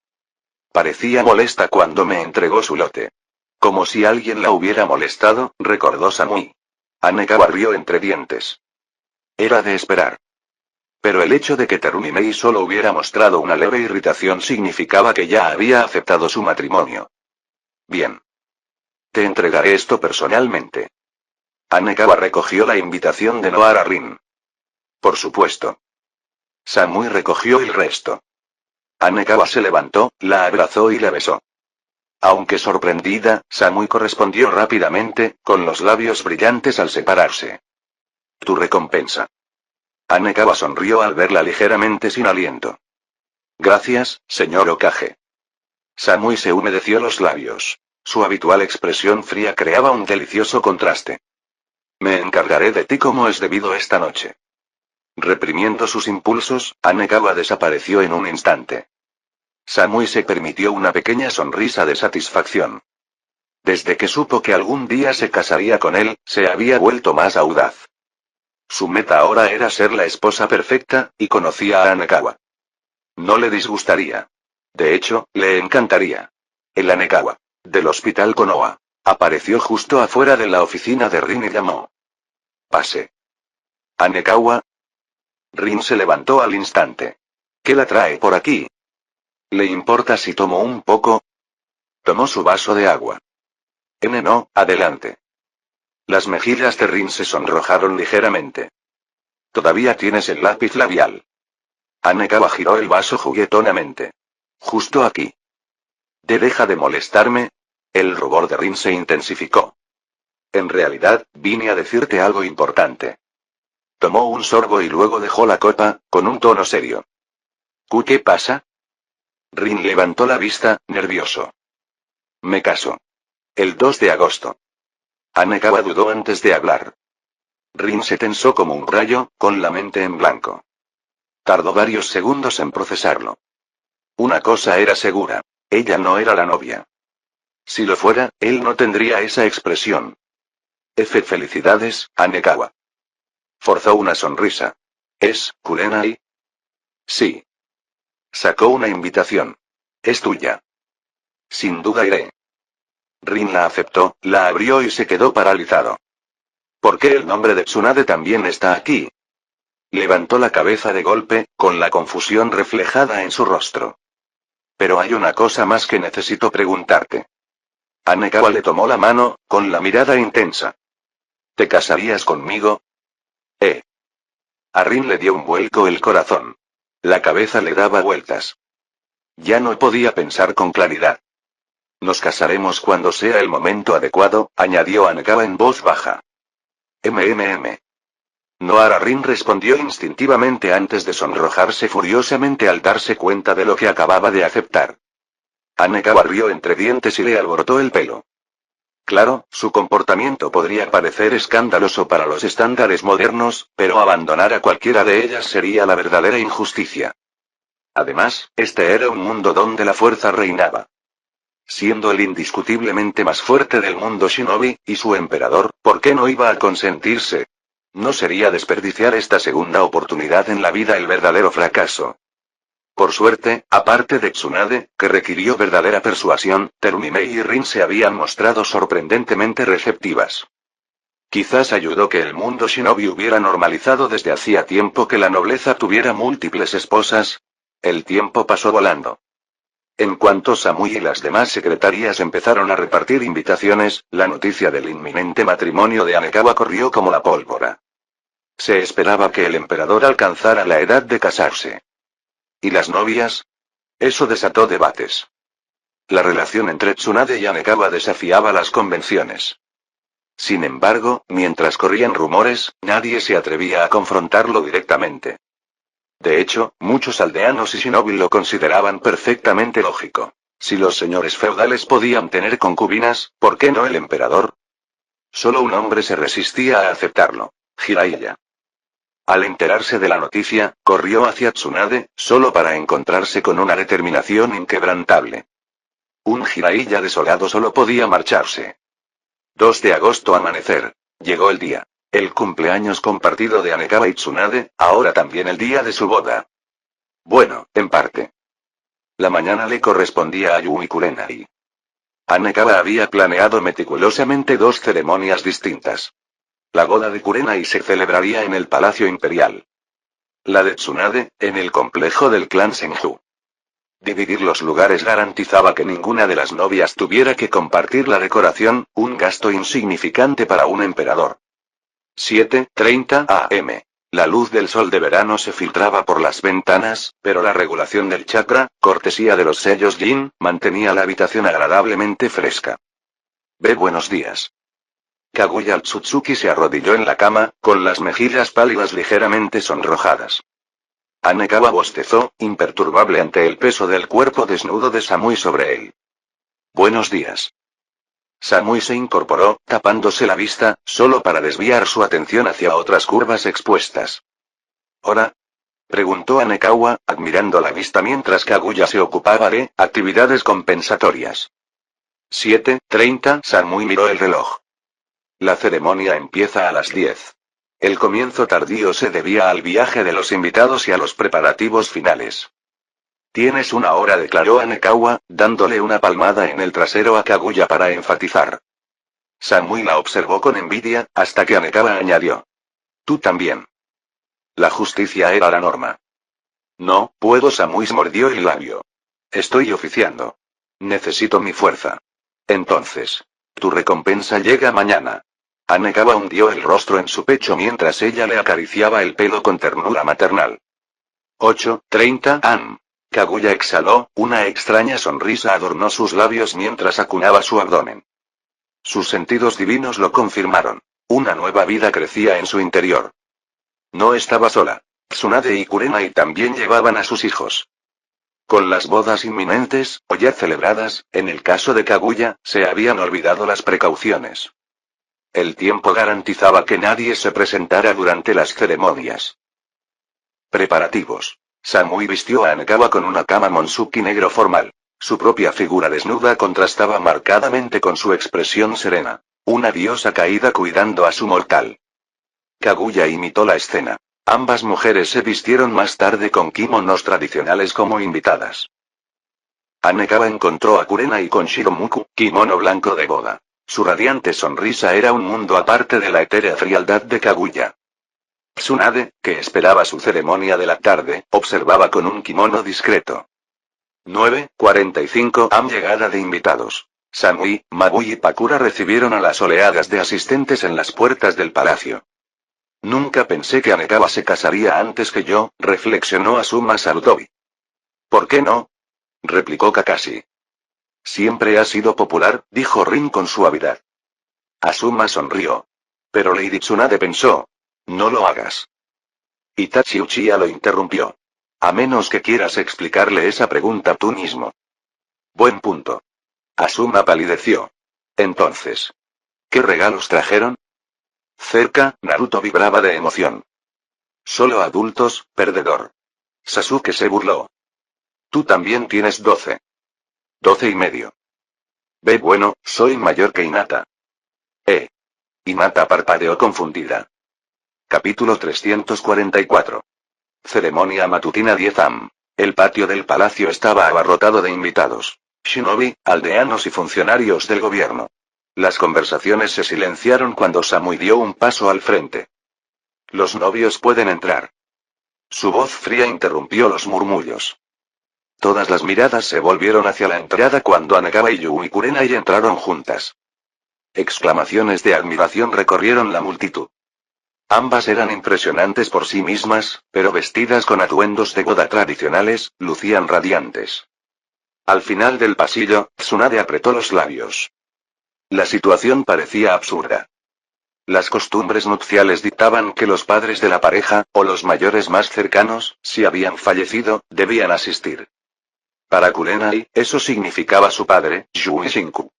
Speaker 1: Parecía molesta cuando me entregó su lote. Como si alguien la hubiera molestado, recordó Samui. Anekawa rió entre dientes. Era de esperar. Pero el hecho de que Terumimei solo hubiera mostrado una leve irritación significaba que ya había aceptado su matrimonio. Bien. Te entregaré esto personalmente. Anekawa recogió la invitación de Noara Rin. Por supuesto. Samui recogió el resto. Anekawa se levantó, la abrazó y la besó. Aunque sorprendida, Samui correspondió rápidamente, con los labios brillantes al separarse. Tu recompensa. Anekawa sonrió al verla ligeramente sin aliento. Gracias, señor Hokage. Samui se humedeció los labios. Su habitual expresión fría creaba un delicioso contraste. Me encargaré de ti como es debido esta noche. Reprimiendo sus impulsos, Anekawa desapareció en un instante. Samui se permitió una pequeña sonrisa de satisfacción. Desde que supo que algún día se casaría con él, se había vuelto más audaz. Su meta ahora era ser la esposa perfecta, y conocía a Anekawa. No le disgustaría. De hecho, le encantaría. El Anekawa del hospital Konoha apareció justo afuera de la oficina de Rin y llamó. Pase. Anekawa. Rin se levantó al instante. ¿Qué la trae por aquí? ¿Le importa si tomo un poco? Tomó su vaso de agua. No, adelante. Las mejillas de Rin se sonrojaron ligeramente. Todavía tienes el lápiz labial. Anekawa giró el vaso juguetonamente. Justo aquí. Deja de molestarme. El rubor de Rin se intensificó. En realidad, vine a decirte algo importante. Tomó un sorbo y luego dejó la copa, con un tono serio. ¿Qué pasa? Rin levantó la vista, nervioso. Me caso. El 2 de agosto. Anekawa dudó antes de hablar. Rin se tensó como un rayo, con la mente en blanco. Tardó varios segundos en procesarlo. Una cosa era segura. Ella no era la novia. Si lo fuera, él no tendría esa expresión. Felicidades, Anekawa. Forzó una sonrisa. ¿Es Kurenai? Sí. Sacó una invitación. Es tuya. Sin duda iré. Rin la aceptó, la abrió y se quedó paralizado. ¿Por qué el nombre de Tsunade también está aquí? Levantó la cabeza de golpe, con la confusión reflejada en su rostro. Pero hay una cosa más que necesito preguntarte. Anekawa le tomó la mano, con la mirada intensa. ¿Te casarías conmigo? A Rin le dio un vuelco el corazón. La cabeza le daba vueltas. Ya no podía pensar con claridad. Nos casaremos cuando sea el momento adecuado, añadió Anekawa en voz baja. No, Rin respondió instintivamente antes de sonrojarse furiosamente al darse cuenta de lo que acababa de aceptar. Anekawa rió entre dientes y le alborotó el pelo. Claro, su comportamiento podría parecer escandaloso para los estándares modernos, pero abandonar a cualquiera de ellas sería la verdadera injusticia. Además, este era un mundo donde la fuerza reinaba. Siendo el indiscutiblemente más fuerte del mundo shinobi, y su emperador, ¿por qué no iba a consentirse? No sería desperdiciar esta segunda oportunidad en la vida el verdadero fracaso. Por suerte, aparte de Tsunade, que requirió verdadera persuasión, Terumimei y Rin se habían mostrado sorprendentemente receptivas. Quizás ayudó que el mundo shinobi hubiera normalizado desde hacía tiempo que la nobleza tuviera múltiples esposas. El tiempo pasó volando. En cuanto Samui y las demás secretarias empezaron a repartir invitaciones, la noticia del inminente matrimonio de Anekawa corrió como la pólvora. Se esperaba que el emperador alcanzara la edad de casarse. ¿Y las novias? Eso desató debates. La relación entre Tsunade y Anekawa desafiaba las convenciones. Sin embargo, mientras corrían rumores, nadie se atrevía a confrontarlo directamente. De hecho, muchos aldeanos y shinobi lo consideraban perfectamente lógico. Si los señores feudales podían tener concubinas, ¿por qué no el emperador? Solo un hombre se resistía a aceptarlo: Jiraiya. Al enterarse de la noticia, corrió hacia Tsunade, solo para encontrarse con una determinación inquebrantable. Un Jiraiya desolado solo podía marcharse. 2 de agosto amanecer. Llegó el día. El cumpleaños compartido de Anekawa y Tsunade, ahora también el día de su boda. Bueno, en parte. La mañana le correspondía a Yui Kurenai. Anekawa había planeado meticulosamente 2 ceremonias distintas. La boda de Kurenai se celebraría en el Palacio Imperial. La de Tsunade, en el complejo del clan Senju. Dividir los lugares garantizaba que ninguna de las novias tuviera que compartir la decoración, un gasto insignificante para un emperador. 7:30 am. La luz del sol de verano se filtraba por las ventanas, pero la regulación del chakra, cortesía de los sellos Yin, mantenía la habitación agradablemente fresca. Buenos días. Kaguya Tsutsuki se arrodilló en la cama, con las mejillas pálidas ligeramente sonrojadas. Anekawa bostezó, imperturbable ante el peso del cuerpo desnudo de Samui sobre él. Buenos días. Samui se incorporó, tapándose la vista, solo para desviar su atención hacia otras curvas expuestas. ¿Hora? Preguntó Anekawa, admirando la vista mientras Kaguya se ocupaba de actividades compensatorias. 7:30. Samui miró el reloj. La ceremonia empieza a las 10. El comienzo tardío se debía al viaje de los invitados y a los preparativos finales. Tienes una hora, declaró Anekawa, dándole una palmada en el trasero a Kaguya para enfatizar. Samui la observó con envidia, hasta que Anekawa añadió. Tú también. La justicia era la norma. No puedo. Samui mordió el labio. Estoy oficiando. Necesito mi fuerza. Entonces. Tu recompensa llega mañana. Anekawa hundió el rostro en su pecho mientras ella le acariciaba el pelo con ternura maternal. 8:30 am. Kaguya exhaló, una extraña sonrisa adornó sus labios mientras acunaba su abdomen. Sus sentidos divinos lo confirmaron. Una nueva vida crecía en su interior. No estaba sola. Tsunade y Kurenai también llevaban a sus hijos. Con las bodas inminentes, o ya celebradas, en el caso de Kaguya, se habían olvidado las precauciones. El tiempo garantizaba que nadie se presentara durante las ceremonias. Preparativos. Samui vistió a Anekawa con una kama monsuki negro formal. Su propia figura desnuda contrastaba marcadamente con su expresión serena. Una diosa caída cuidando a su mortal. Kaguya imitó la escena. Ambas mujeres se vistieron más tarde con kimonos tradicionales como invitadas. Anekawa encontró a Kurenai con Shiromuku, kimono blanco de boda. Su radiante sonrisa era un mundo aparte de la etérea frialdad de Kaguya. Tsunade, que esperaba su ceremonia de la tarde, observaba con un kimono discreto. 9:45 am. Llegada de invitados. Samui, Mabui y Pakura recibieron a las oleadas de asistentes en las puertas del palacio. Nunca pensé que Anekawa se casaría antes que yo, reflexionó Asuma Sarutobi. ¿Por qué no? Replicó Kakashi. Siempre ha sido popular, dijo Rin con suavidad. Asuma sonrió. Pero Lady Tsunade pensó. No lo hagas. Itachi Uchiha lo interrumpió. A menos que quieras explicarle esa pregunta tú mismo. Buen punto. Asuma palideció. Entonces. ¿Qué regalos trajeron? Cerca, Naruto vibraba de emoción. Solo adultos, perdedor. Sasuke se burló. Tú también tienes 12. 12 y medio. Ve, bueno, soy mayor que Hinata. Hinata parpadeó confundida. Capítulo 344. Ceremonia matutina 10 am. El patio del palacio estaba abarrotado de invitados. Shinobi, aldeanos y funcionarios del gobierno. Las conversaciones se silenciaron cuando Samui dio un paso al frente. Los novios pueden entrar. Su voz fría interrumpió los murmullos. Todas las miradas se volvieron hacia la entrada cuando Anekawa y Yui Kurenai entraron juntas. Exclamaciones de admiración recorrieron la multitud. Ambas eran impresionantes por sí mismas, pero vestidas con atuendos de boda tradicionales, lucían radiantes. Al final del pasillo, Tsunade apretó los labios. La situación parecía absurda. Las costumbres nupciales dictaban que los padres de la pareja, o los mayores más cercanos, si habían fallecido, debían asistir. Para Kurenai, eso significaba su padre, Yui Shinku.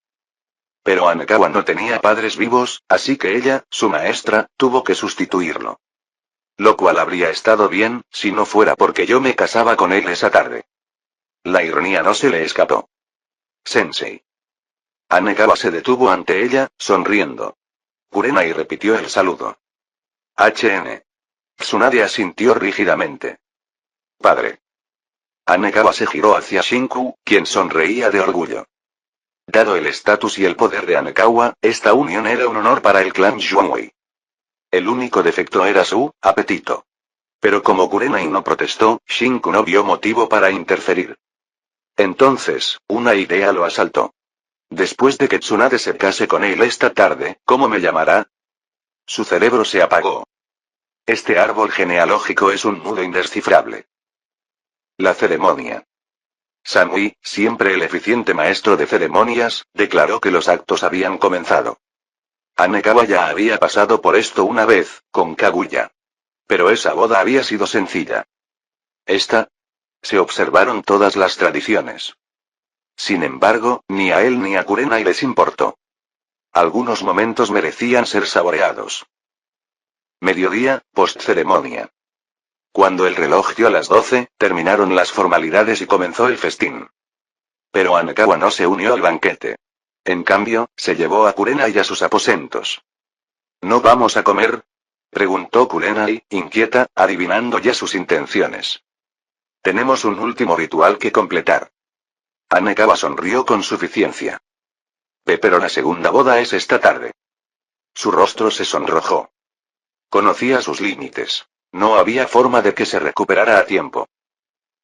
Speaker 1: Pero Anekawa no tenía padres vivos, así que ella, su maestra, tuvo que sustituirlo. Lo cual habría estado bien, si no fuera porque yo me casaba con él esa tarde. La ironía no se le escapó. Sensei. Anekawa se detuvo ante ella, sonriendo. Kurenai repitió el saludo. HN. Tsunade asintió rígidamente. Padre. Anekawa se giró hacia Shinku, quien sonreía de orgullo. Dado el estatus y el poder de Anekawa, esta unión era un honor para el clan Zhuangwei. El único defecto era su apetito. Pero como Kurenai no protestó, Shinku no vio motivo para interferir. Entonces, una idea lo asaltó. Después de que Tsunade se case con él esta tarde, ¿cómo me llamará? Su cerebro se apagó. Este árbol genealógico es un nudo indescifrable. La ceremonia. Samui, siempre el eficiente maestro de ceremonias, declaró que los actos habían comenzado. Anekawa ya había pasado por esto una vez, con Kaguya. Pero esa boda había sido sencilla. Se observaron todas las tradiciones. Sin embargo, ni a él ni a Kurenai les importó. Algunos momentos merecían ser saboreados. Mediodía, postceremonia. Cuando el reloj dio las 12, terminaron las formalidades y comenzó el festín. Pero Anekawa no se unió al banquete. En cambio, se llevó a Kurenai a sus aposentos. ¿No vamos a comer?, preguntó Kurenai, inquieta, adivinando ya sus intenciones. Tenemos un último ritual que completar. Anekawa sonrió con suficiencia. Pero la segunda boda es esta tarde. Su rostro se sonrojó. Conocía sus límites. No había forma de que se recuperara a tiempo.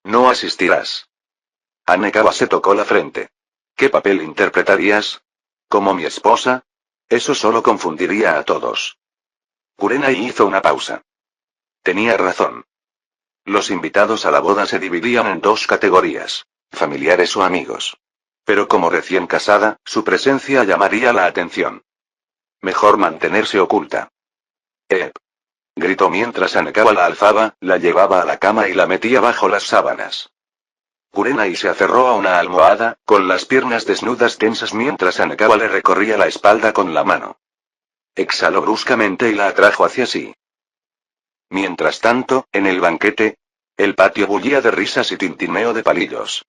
Speaker 1: No asistirás. Anekawa se tocó la frente. ¿Qué papel interpretarías? ¿Como mi esposa? Eso solo confundiría a todos. Kurenai hizo una pausa. Tenía razón. Los invitados a la boda se dividían en dos categorías: familiares o amigos. Pero como recién casada, su presencia llamaría la atención. Mejor mantenerse oculta. Gritó mientras Anekawa la alzaba, la llevaba a la cama y la metía bajo las sábanas. Kurenai se aferró a una almohada, con las piernas desnudas tensas mientras Anekawa le recorría la espalda con la mano. Exhaló bruscamente y la atrajo hacia sí. Mientras tanto, en el banquete, el patio bullía de risas y tintineo de palillos.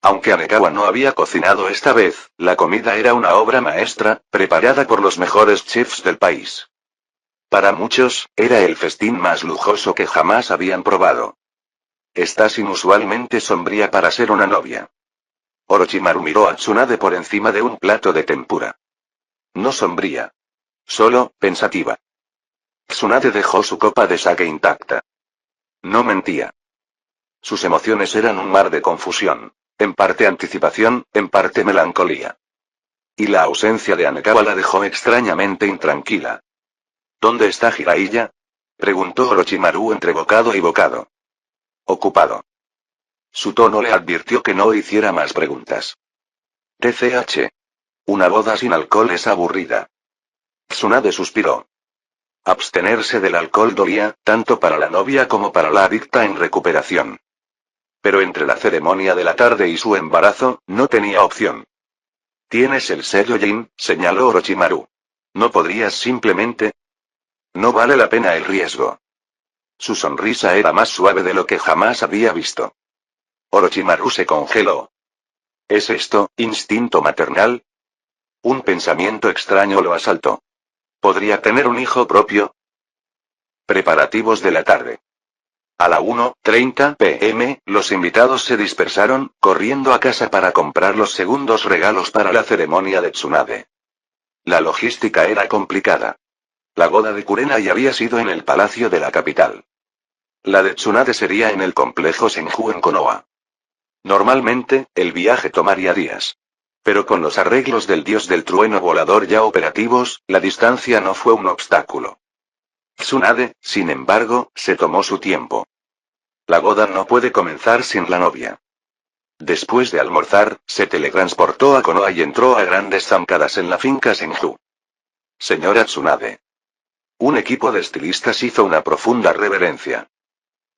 Speaker 1: Aunque Anekawa no había cocinado esta vez, la comida era una obra maestra, preparada por los mejores chefs del país. Para muchos, era el festín más lujoso que jamás habían probado. Estás inusualmente sombría para ser una novia. Orochimaru miró a Tsunade por encima de un plato de tempura. No sombría. Solo, pensativa. Tsunade dejó su copa de sake intacta. No mentía. Sus emociones eran un mar de confusión. En parte anticipación, en parte melancolía. Y la ausencia de Anekawa la dejó extrañamente intranquila. ¿Dónde está Jiraiya?, preguntó Orochimaru entre bocado y bocado. Ocupado. Su tono le advirtió que no hiciera más preguntas. TCH. Una boda sin alcohol es aburrida. Tsunade suspiró. Abstenerse del alcohol dolía, tanto para la novia como para la adicta en recuperación. Pero entre la ceremonia de la tarde y su embarazo, no tenía opción. Tienes el sello Jin, señaló Orochimaru. ¿No podrías simplemente? No vale la pena el riesgo. Su sonrisa era más suave de lo que jamás había visto. Orochimaru se congeló. ¿Es esto, instinto maternal? Un pensamiento extraño lo asaltó. ¿Podría tener un hijo propio? Preparativos de la tarde. A la 1:30 p.m., los invitados se dispersaron, corriendo a casa para comprar los segundos regalos para la ceremonia de Tsunade. La logística era complicada. La boda de Kurenai había sido en el palacio de la capital. La de Tsunade sería en el complejo Senju en Konoha. Normalmente, el viaje tomaría días. Pero con los arreglos del dios del trueno volador ya operativos, la distancia no fue un obstáculo. Tsunade, sin embargo, se tomó su tiempo. La boda no puede comenzar sin la novia. Después de almorzar, se teletransportó a Konoha y entró a grandes zancadas en la finca Senju. Señora Tsunade. Un equipo de estilistas hizo una profunda reverencia.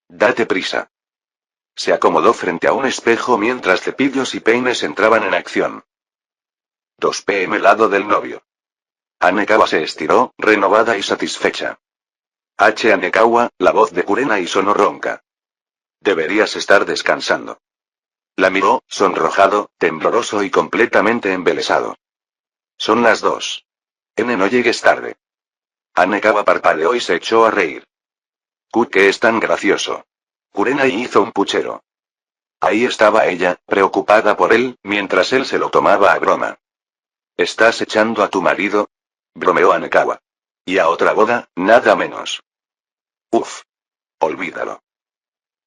Speaker 1: Date prisa. Se acomodó frente a un espejo mientras cepillos y peines entraban en acción. 2 p.m. lado del novio. Anekawa se estiró, renovada y satisfecha. Anekawa, la voz de Kurenai sonó ronca. Deberías estar descansando. La miró, sonrojado, tembloroso y completamente embelesado. Son las 2. No llegues tarde. Anekawa parpadeó y se echó a reír. ¿Qué es tan gracioso? Kurenai hizo un puchero. Ahí estaba ella, preocupada por él, mientras él se lo tomaba a broma. ¿Estás echando a tu marido?, bromeó Anekawa. Y a otra boda, nada menos. Uf. Olvídalo.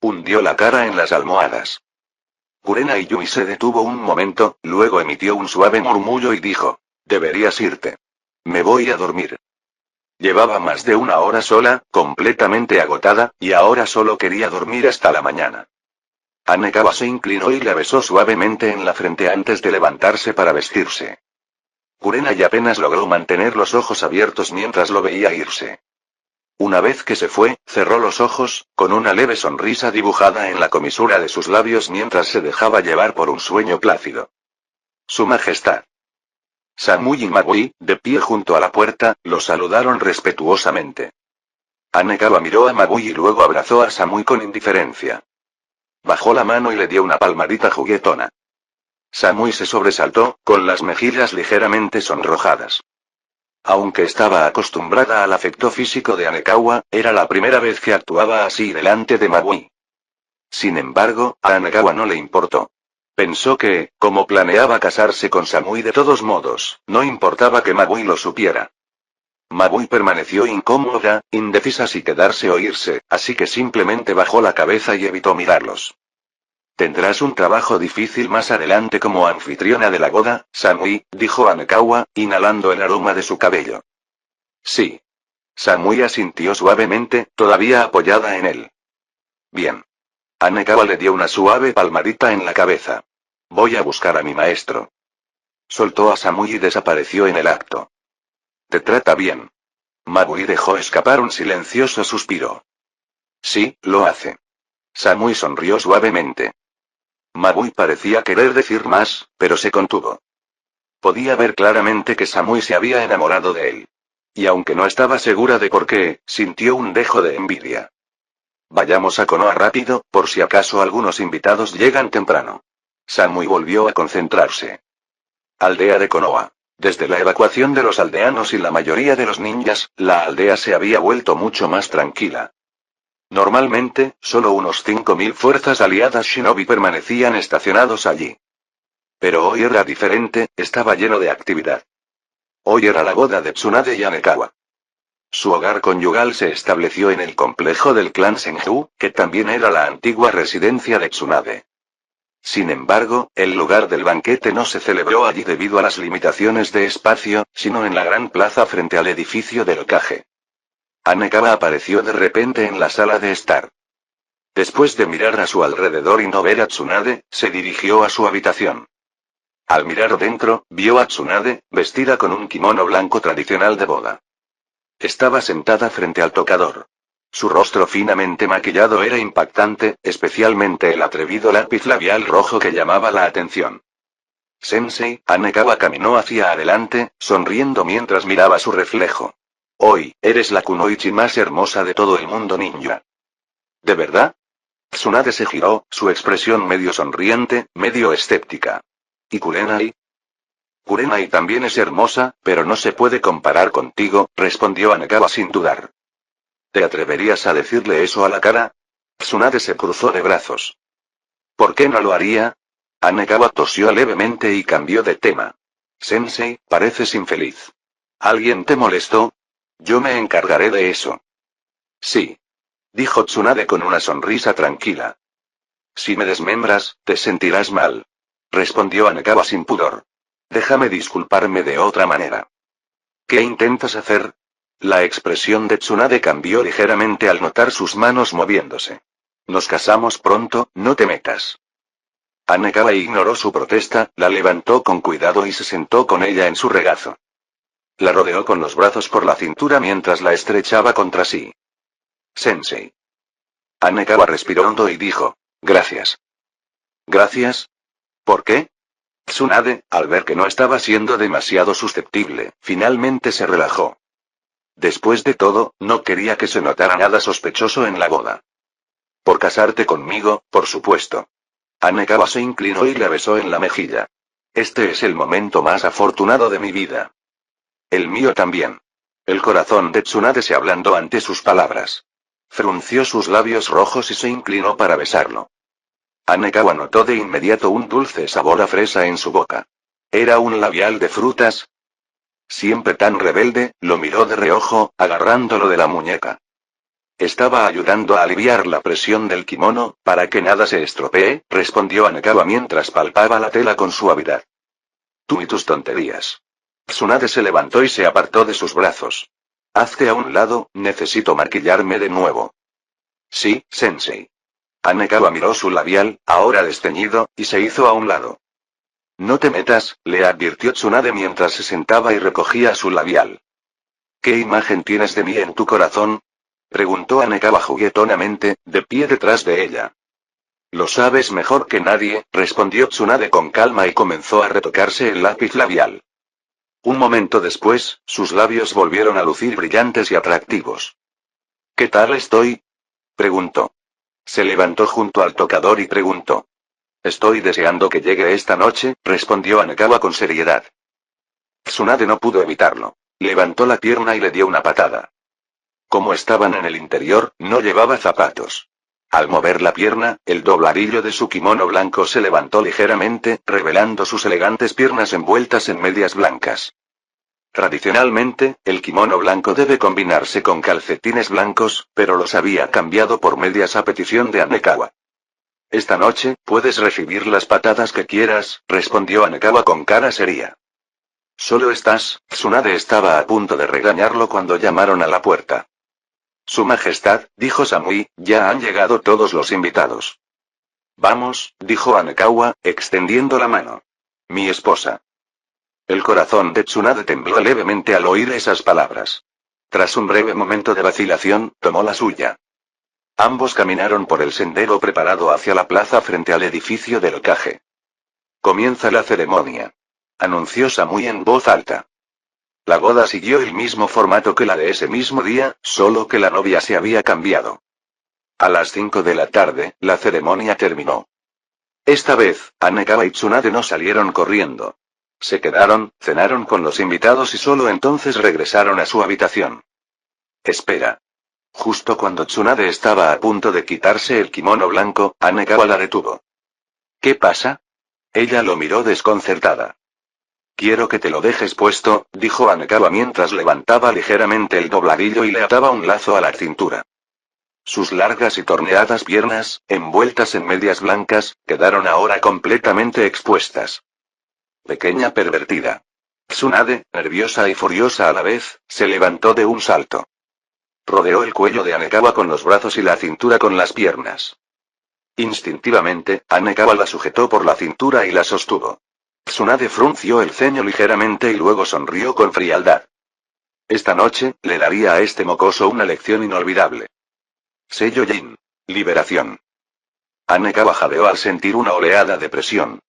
Speaker 1: Hundió la cara en las almohadas. Kurenai Yui se detuvo un momento, luego emitió un suave murmullo y dijo: deberías irte. Me voy a dormir. Llevaba más de una hora sola, completamente agotada, y ahora solo quería dormir hasta la mañana. Anekawa se inclinó y la besó suavemente en la frente antes de levantarse para vestirse. Kurenai apenas logró mantener los ojos abiertos mientras lo veía irse. Una vez que se fue, cerró los ojos, con una leve sonrisa dibujada en la comisura de sus labios mientras se dejaba llevar por un sueño plácido. Su Majestad. Samui y Mabui, de pie junto a la puerta, lo saludaron respetuosamente. Hanekawa miró a Mabui y luego abrazó a Samui con indiferencia. Bajó la mano y le dio una palmadita juguetona. Samui se sobresaltó, con las mejillas ligeramente sonrojadas. Aunque estaba acostumbrada al afecto físico de Hanekawa, era la primera vez que actuaba así delante de Mabui. Sin embargo, a Hanekawa no le importó. Pensó que, como planeaba casarse con Samui de todos modos, no importaba que Mabui lo supiera. Mabui permaneció incómoda, indecisa si quedarse o irse, así que simplemente bajó la cabeza y evitó mirarlos. Tendrás un trabajo difícil más adelante como anfitriona de la boda, Samui, dijo Hanekawa, inhalando el aroma de su cabello. Sí. Samui asintió suavemente, todavía apoyada en él. Bien. Hanekawa le dio una suave palmadita en la cabeza. Voy a buscar a mi maestro. Soltó a Samui y desapareció en el acto. ¿Te trata bien? Mabui dejó escapar un silencioso suspiro. Sí, lo hace. Samui sonrió suavemente. Mabui parecía querer decir más, pero se contuvo. Podía ver claramente que Samui se había enamorado de él. Y aunque no estaba segura de por qué, sintió un dejo de envidia. Vayamos a Konoha rápido, por si acaso algunos invitados llegan temprano. Samui volvió a concentrarse. Aldea de Konoha. Desde la evacuación de los aldeanos y la mayoría de los ninjas, la aldea se había vuelto mucho más tranquila. Normalmente, solo unos 5.000 fuerzas aliadas shinobi permanecían estacionados allí. Pero hoy era diferente, estaba lleno de actividad. Hoy era la boda de Tsunade y Hanekawa. Su hogar conyugal se estableció en el complejo del clan Senju, que también era la antigua residencia de Tsunade. Sin embargo, el lugar del banquete no se celebró allí debido a las limitaciones de espacio, sino en la gran plaza frente al edificio del Hokage. Hanekawa apareció de repente en la sala de estar. Después de mirar a su alrededor y no ver a Tsunade, se dirigió a su habitación. Al mirar dentro, vio a Tsunade, vestida con un kimono blanco tradicional de boda. Estaba sentada frente al tocador. Su rostro finamente maquillado era impactante, especialmente el atrevido lápiz labial rojo que llamaba la atención. Sensei, Hanekawa caminó hacia adelante, sonriendo mientras miraba su reflejo. Hoy, eres la kunoichi más hermosa de todo el mundo ninja. ¿De verdad? Tsunade se giró, su expresión medio sonriente, medio escéptica. ¿Y Kurenai? Kurenai también es hermosa, pero no se puede comparar contigo, respondió Hanekawa sin dudar. ¿Te atreverías a decirle eso a la cara? Tsunade se cruzó de brazos. ¿Por qué no lo haría? Hanekawa tosió levemente y cambió de tema. Sensei, pareces infeliz. ¿Alguien te molestó? Yo me encargaré de eso. Sí. Dijo Tsunade con una sonrisa tranquila. Si me desmembras, te sentirás mal. Respondió Hanekawa sin pudor. Déjame disculparme de otra manera. ¿Qué intentas hacer? La expresión de Tsunade cambió ligeramente al notar sus manos moviéndose. Nos casamos pronto, no te metas. Hanekawa ignoró su protesta, la levantó con cuidado y se sentó con ella en su regazo. La rodeó con los brazos por la cintura mientras la estrechaba contra sí. Sensei. Hanekawa respiró hondo y dijo, gracias. ¿Gracias? ¿Por qué? Tsunade, al ver que no estaba siendo demasiado susceptible, finalmente se relajó. Después de todo, no quería que se notara nada sospechoso en la boda. Por casarte conmigo, por supuesto. Hanekawa se inclinó y le besó en la mejilla. Este es el momento más afortunado de mi vida. El mío también. El corazón de Tsunade se ablandó ante sus palabras. Frunció sus labios rojos y se inclinó para besarlo. Hanekawa notó de inmediato un dulce sabor a fresa en su boca. ¿Era un labial de frutas? Siempre tan rebelde, lo miró de reojo, agarrándolo de la muñeca. Estaba ayudando a aliviar la presión del kimono, para que nada se estropee, respondió Hanekawa mientras palpaba la tela con suavidad. Tú y tus tonterías. Tsunade se levantó y se apartó de sus brazos. Hazte a un lado, necesito maquillarme de nuevo. Sí, sensei. Hanekawa miró su labial, ahora desteñido, y se hizo a un lado. No te metas, le advirtió Tsunade mientras se sentaba y recogía su labial. ¿Qué imagen tienes de mí en tu corazón? Preguntó Anekawa juguetonamente, de pie detrás de ella. Lo sabes mejor que nadie, respondió Tsunade con calma y comenzó a retocarse el lápiz labial. Un momento después, sus labios volvieron a lucir brillantes y atractivos. ¿Qué tal estoy? Preguntó. Se levantó junto al tocador y preguntó. Estoy deseando que llegue esta noche, respondió Anekawa con seriedad. Tsunade no pudo evitarlo. Levantó la pierna y le dio una patada. Como estaban en el interior, no llevaba zapatos. Al mover la pierna, el dobladillo de su kimono blanco se levantó ligeramente, revelando sus elegantes piernas envueltas en medias blancas. Tradicionalmente, el kimono blanco debe combinarse con calcetines blancos, pero los había cambiado por medias a petición de Anekawa. Esta noche, puedes recibir las patadas que quieras, respondió Anekawa con cara seria. Solo estás, Tsunade estaba a punto de regañarlo cuando llamaron a la puerta. Su Majestad, dijo Samui, ya han llegado todos los invitados. Vamos, dijo Anekawa, extendiendo la mano. Mi esposa. El corazón de Tsunade tembló levemente al oír esas palabras. Tras un breve momento de vacilación, tomó la suya. Ambos caminaron por el sendero preparado hacia la plaza frente al edificio del Hokage. Comienza la ceremonia, anunció Samui en voz alta. La boda siguió el mismo formato que la de ese mismo día, solo que la novia se había cambiado. A las 5 de la tarde, la ceremonia terminó. Esta vez, Anekawa y Tsunade no salieron corriendo. Se quedaron, cenaron con los invitados y solo entonces regresaron a su habitación. Espera. Justo cuando Tsunade estaba a punto de quitarse el kimono blanco, Anekawa la detuvo. ¿Qué pasa? Ella lo miró desconcertada. Quiero que te lo dejes puesto, dijo Anekawa mientras levantaba ligeramente el dobladillo y le ataba un lazo a la cintura. Sus largas y torneadas piernas, envueltas en medias blancas, quedaron ahora completamente expuestas. Pequeña pervertida. Tsunade, nerviosa y furiosa a la vez, se levantó de un salto. Rodeó el cuello de Anekawa con los brazos y la cintura con las piernas. Instintivamente, Anekawa la sujetó por la cintura y la sostuvo. Tsunade frunció el ceño ligeramente y luego sonrió con frialdad. Esta noche, le daría a este mocoso una lección inolvidable. Sello Jin. Liberación. Anekawa jadeó al sentir una oleada de presión.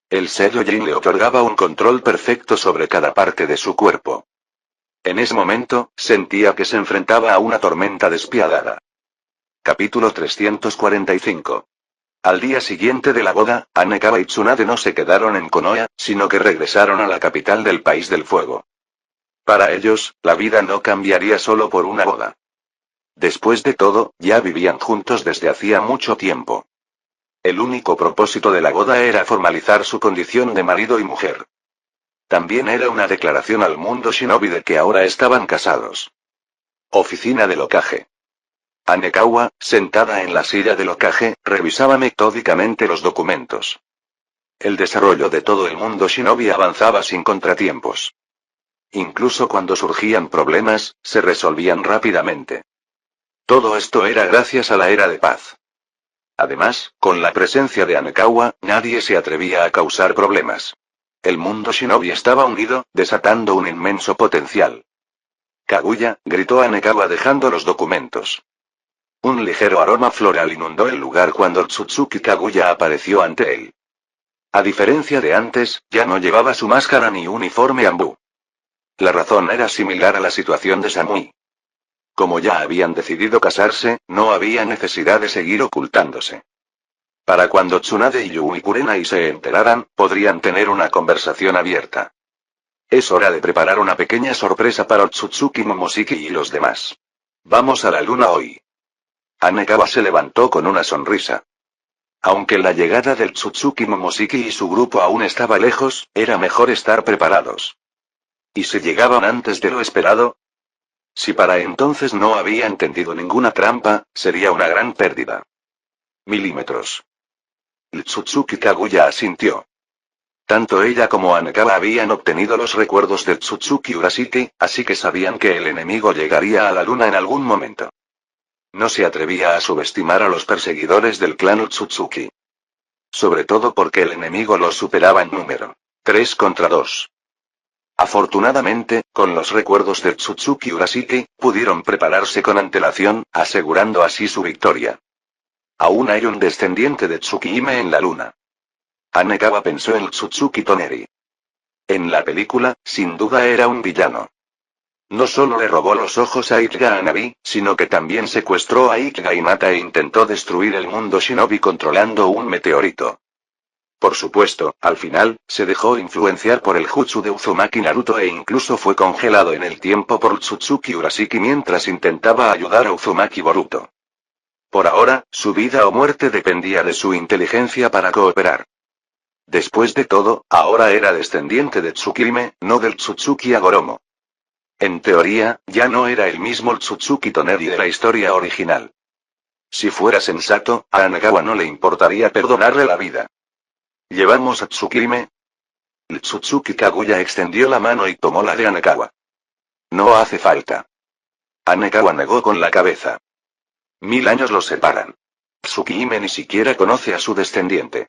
Speaker 1: El sello Jin le otorgaba un control perfecto sobre cada parte de su cuerpo. En ese momento, sentía que se enfrentaba a una tormenta despiadada. Capítulo 345. Al día siguiente de la boda, Anekawa y Tsunade no se quedaron en Konoha, sino que regresaron a la capital del País del Fuego. Para ellos, la vida no cambiaría solo por una boda. Después de todo, ya vivían juntos desde hacía mucho tiempo. El único propósito de la boda era formalizar su condición de marido y mujer. También era una declaración al mundo shinobi de que ahora estaban casados. Oficina del Hokage. Anekawa, sentada en la silla del Hokage, revisaba metódicamente los documentos. El desarrollo de todo el mundo shinobi avanzaba sin contratiempos. Incluso cuando surgían problemas, se resolvían rápidamente. Todo esto era gracias a la era de paz. Además, con la presencia de Anekawa, nadie se atrevía a causar problemas. El mundo shinobi estaba unido, desatando un inmenso potencial. Kaguya, gritó Anekawa dejando los documentos. Un ligero aroma floral inundó el lugar cuando Tsutsuki Kaguya apareció ante él. A diferencia de antes, ya no llevaba su máscara ni uniforme ambú. La razón era similar a la situación de Samui. Como ya habían decidido casarse, no había necesidad de seguir ocultándose. Para cuando Tsunade y Yui Kurenai se enteraran, podrían tener una conversación abierta. Es hora de preparar una pequeña sorpresa para Otsutsuki Momoshiki y los demás. Vamos a la luna hoy. Anekawa se levantó con una sonrisa. Aunque la llegada del Tsutsuki Momoshiki y su grupo aún estaba lejos, era mejor estar preparados. ¿Y si llegaban antes de lo esperado? Si para entonces no había entendido ninguna trampa, sería una gran pérdida. Milímetros. El Tsutsuki Kaguya asintió. Tanto ella como Anekawa habían obtenido los recuerdos del Tsutsuki Urashiki, así que sabían que el enemigo llegaría a la luna en algún momento. No se atrevía a subestimar a los perseguidores del clan Otsutsuki. Sobre todo porque el enemigo los superaba en número. 3 contra 2. Afortunadamente, con los recuerdos de Tsutsuki Urashiki, pudieron prepararse con antelación, asegurando así su victoria. Aún hay un descendiente de Tsukihime en la luna. Hanekawa pensó en Tsutsuki Toneri. En la película, sin duda era un villano. No solo le robó los ojos a Ichiga Anabi, sino que también secuestró a Ichiga Hinata e intentó destruir el mundo shinobi controlando un meteorito. Por supuesto, al final, se dejó influenciar por el jutsu de Uzumaki Naruto e incluso fue congelado en el tiempo por Tsutsuki Urashiki mientras intentaba ayudar a Uzumaki Boruto. Por ahora, su vida o muerte dependía de su inteligencia para cooperar. Después de todo, ahora era descendiente de Tsukihime, no del Tsutsuki Agoromo. En teoría, ya no era el mismo Tsutsuki Toneri de la historia original. Si fuera sensato, a Hanekawa no le importaría perdonarle la vida. ¿Llevamos a Tsukihime? Tsutsuki Kaguya extendió la mano y tomó la de Hanekawa. No hace falta. Hanekawa negó con la cabeza. 1000 años los separan. Tsukihime ni siquiera conoce a su descendiente.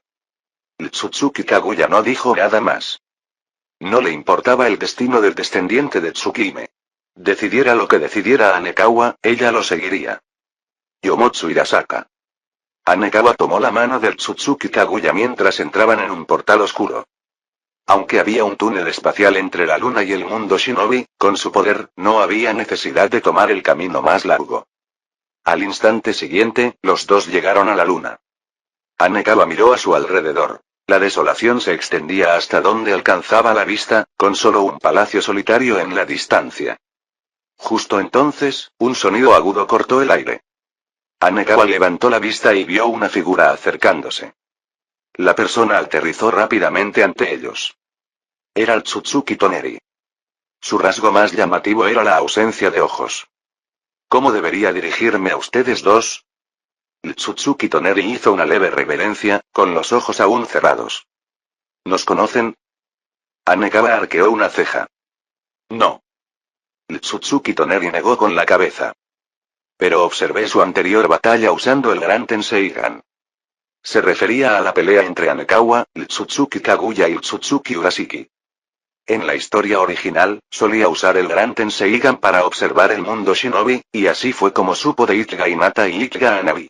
Speaker 1: Tsutsuki Kaguya no dijo nada más. No le importaba el destino del descendiente de Tsukihime. Decidiera lo que decidiera Hanekawa, ella lo seguiría. Yomotsu Hirasaka. Hanekawa tomó la mano del Tsutsuki Kaguya mientras entraban en un portal oscuro. Aunque había un túnel espacial entre la luna y el mundo shinobi, con su poder, no había necesidad de tomar el camino más largo. Al instante siguiente, los dos llegaron a la luna. Hanekawa miró a su alrededor. La desolación se extendía hasta donde alcanzaba la vista, con solo un palacio solitario en la distancia. Justo entonces, un sonido agudo cortó el aire. Hanekawa levantó la vista y vio una figura acercándose. La persona aterrizó rápidamente ante ellos. Era el Tsutsuki Toneri. Su rasgo más llamativo era la ausencia de ojos. ¿Cómo debería dirigirme a ustedes dos? El Tsutsuki Toneri hizo una leve reverencia, con los ojos aún cerrados. ¿Nos conocen? Hanekawa arqueó una ceja. No. El Tsutsuki Toneri negó con la cabeza. Pero observé su anterior batalla usando el Gran Tenseigan. Se refería a la pelea entre Hanekawa, el Tsutsuki Kaguya y el Tsutsuki Urashiki. En la historia original, solía usar el Gran Tenseigan para observar el mundo shinobi, y así fue como supo de Ichiga Hinata y Ichiga Anabi.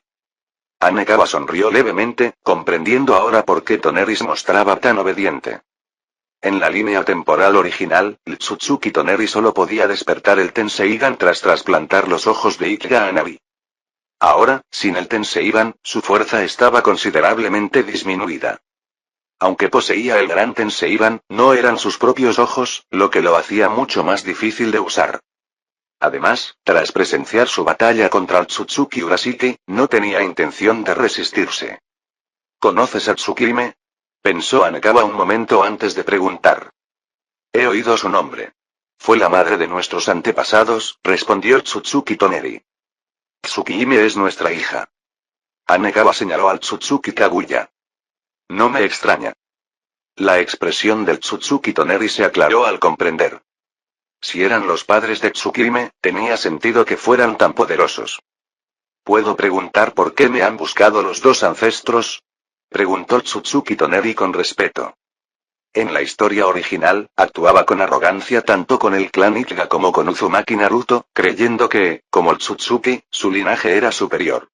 Speaker 1: Hanekawa sonrió levemente, comprendiendo ahora por qué Toneri se mostraba tan obediente. En la línea temporal original, el Tsutsuki Toneri solo podía despertar el Tenseigan tras trasplantar los ojos de Ichiga Anabi. Ahora, sin el Tenseigan, su fuerza estaba considerablemente disminuida. Aunque poseía el gran Tenseigan, no eran sus propios ojos, lo que lo hacía mucho más difícil de usar. Además, tras presenciar su batalla contra el Tsutsuki Urashiki, no tenía intención de resistirse. ¿Conoces a Tsukihime? Pensó Hanekawa un momento antes de preguntar. He oído su nombre. Fue la madre de nuestros antepasados, respondió Tsutsuki Toneri. Tsukihime es nuestra hija. Hanekawa señaló al Tsutsuki Kaguya. No me extraña. La expresión del Tsutsuki Toneri se aclaró al comprender. Si eran los padres de Tsukihime, tenía sentido que fueran tan poderosos. ¿Puedo preguntar por qué me han buscado los dos ancestros? Preguntó Tsutsuki Toneri con respeto. En la historia original, actuaba con arrogancia tanto con el clan Ichiga como con Uzumaki Naruto, creyendo que, como el Tsutsuki, su linaje era superior.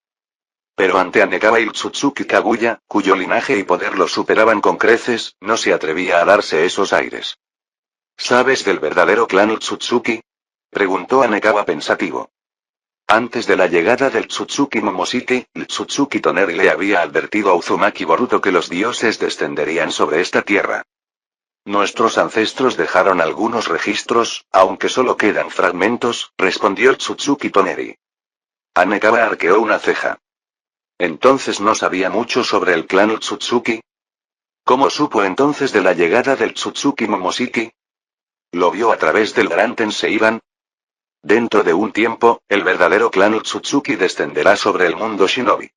Speaker 1: Pero ante Hanekawa y el Tsutsuki Kaguya, cuyo linaje y poder lo superaban con creces, no se atrevía a darse esos aires. ¿Sabes del verdadero clan Tsutsuki? Preguntó Hanekawa pensativo. Antes de la llegada del Tsutsuki Momoshiki, el Tsutsuki Toneri le había advertido a Uzumaki Boruto que los dioses descenderían sobre esta tierra. Nuestros ancestros dejaron algunos registros, aunque solo quedan fragmentos, respondió Tsutsuki Toneri. Hanekawa arqueó una ceja. ¿Entonces no sabía mucho sobre el clan Tsutsuki? ¿Cómo supo entonces de la llegada del Tsutsuki Momoshiki? ¿Lo vio a través del Gran Tenseigan? Dentro de un tiempo, el verdadero clan Tsutsuki descenderá sobre el mundo shinobi.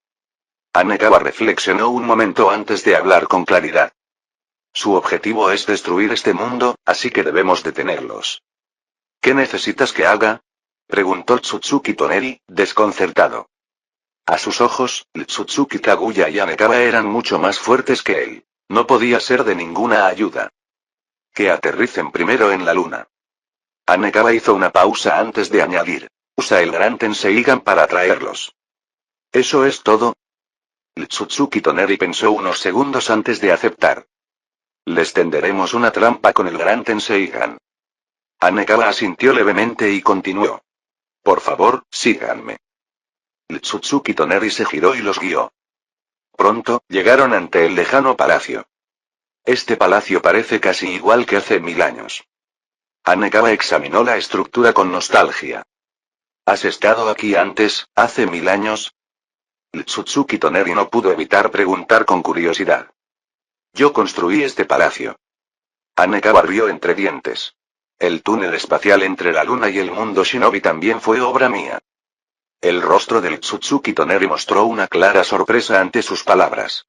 Speaker 1: Hanekawa reflexionó un momento antes de hablar con claridad. Su objetivo es destruir este mundo, así que debemos detenerlos. ¿Qué necesitas que haga? Preguntó Tsutsuki Toneri, desconcertado. A sus ojos, el Tsutsuki Kaguya y Hanekawa eran mucho más fuertes que él. No podía ser de ninguna ayuda. Que aterricen primero en la luna. Anekawa hizo una pausa antes de añadir. Usa el gran Tenseigan para atraerlos. ¿Eso es todo? Tsutsuki Toneri pensó unos segundos antes de aceptar. Les tenderemos una trampa con el gran Tenseigan. Anekawa asintió levemente y continuó. Por favor, síganme. Tsutsuki Toneri se giró y los guió. Pronto, llegaron ante el lejano palacio. Este palacio parece casi igual que hace 1000 años. Anekawa examinó la estructura con nostalgia. ¿Has estado aquí antes, hace 1000 años? Tsutsuki Toneri no pudo evitar preguntar con curiosidad. Yo construí este palacio. Anekawa rió entre dientes. El túnel espacial entre la luna y el mundo shinobi también fue obra mía. El rostro del Tsutsuki Toneri mostró una clara sorpresa ante sus palabras.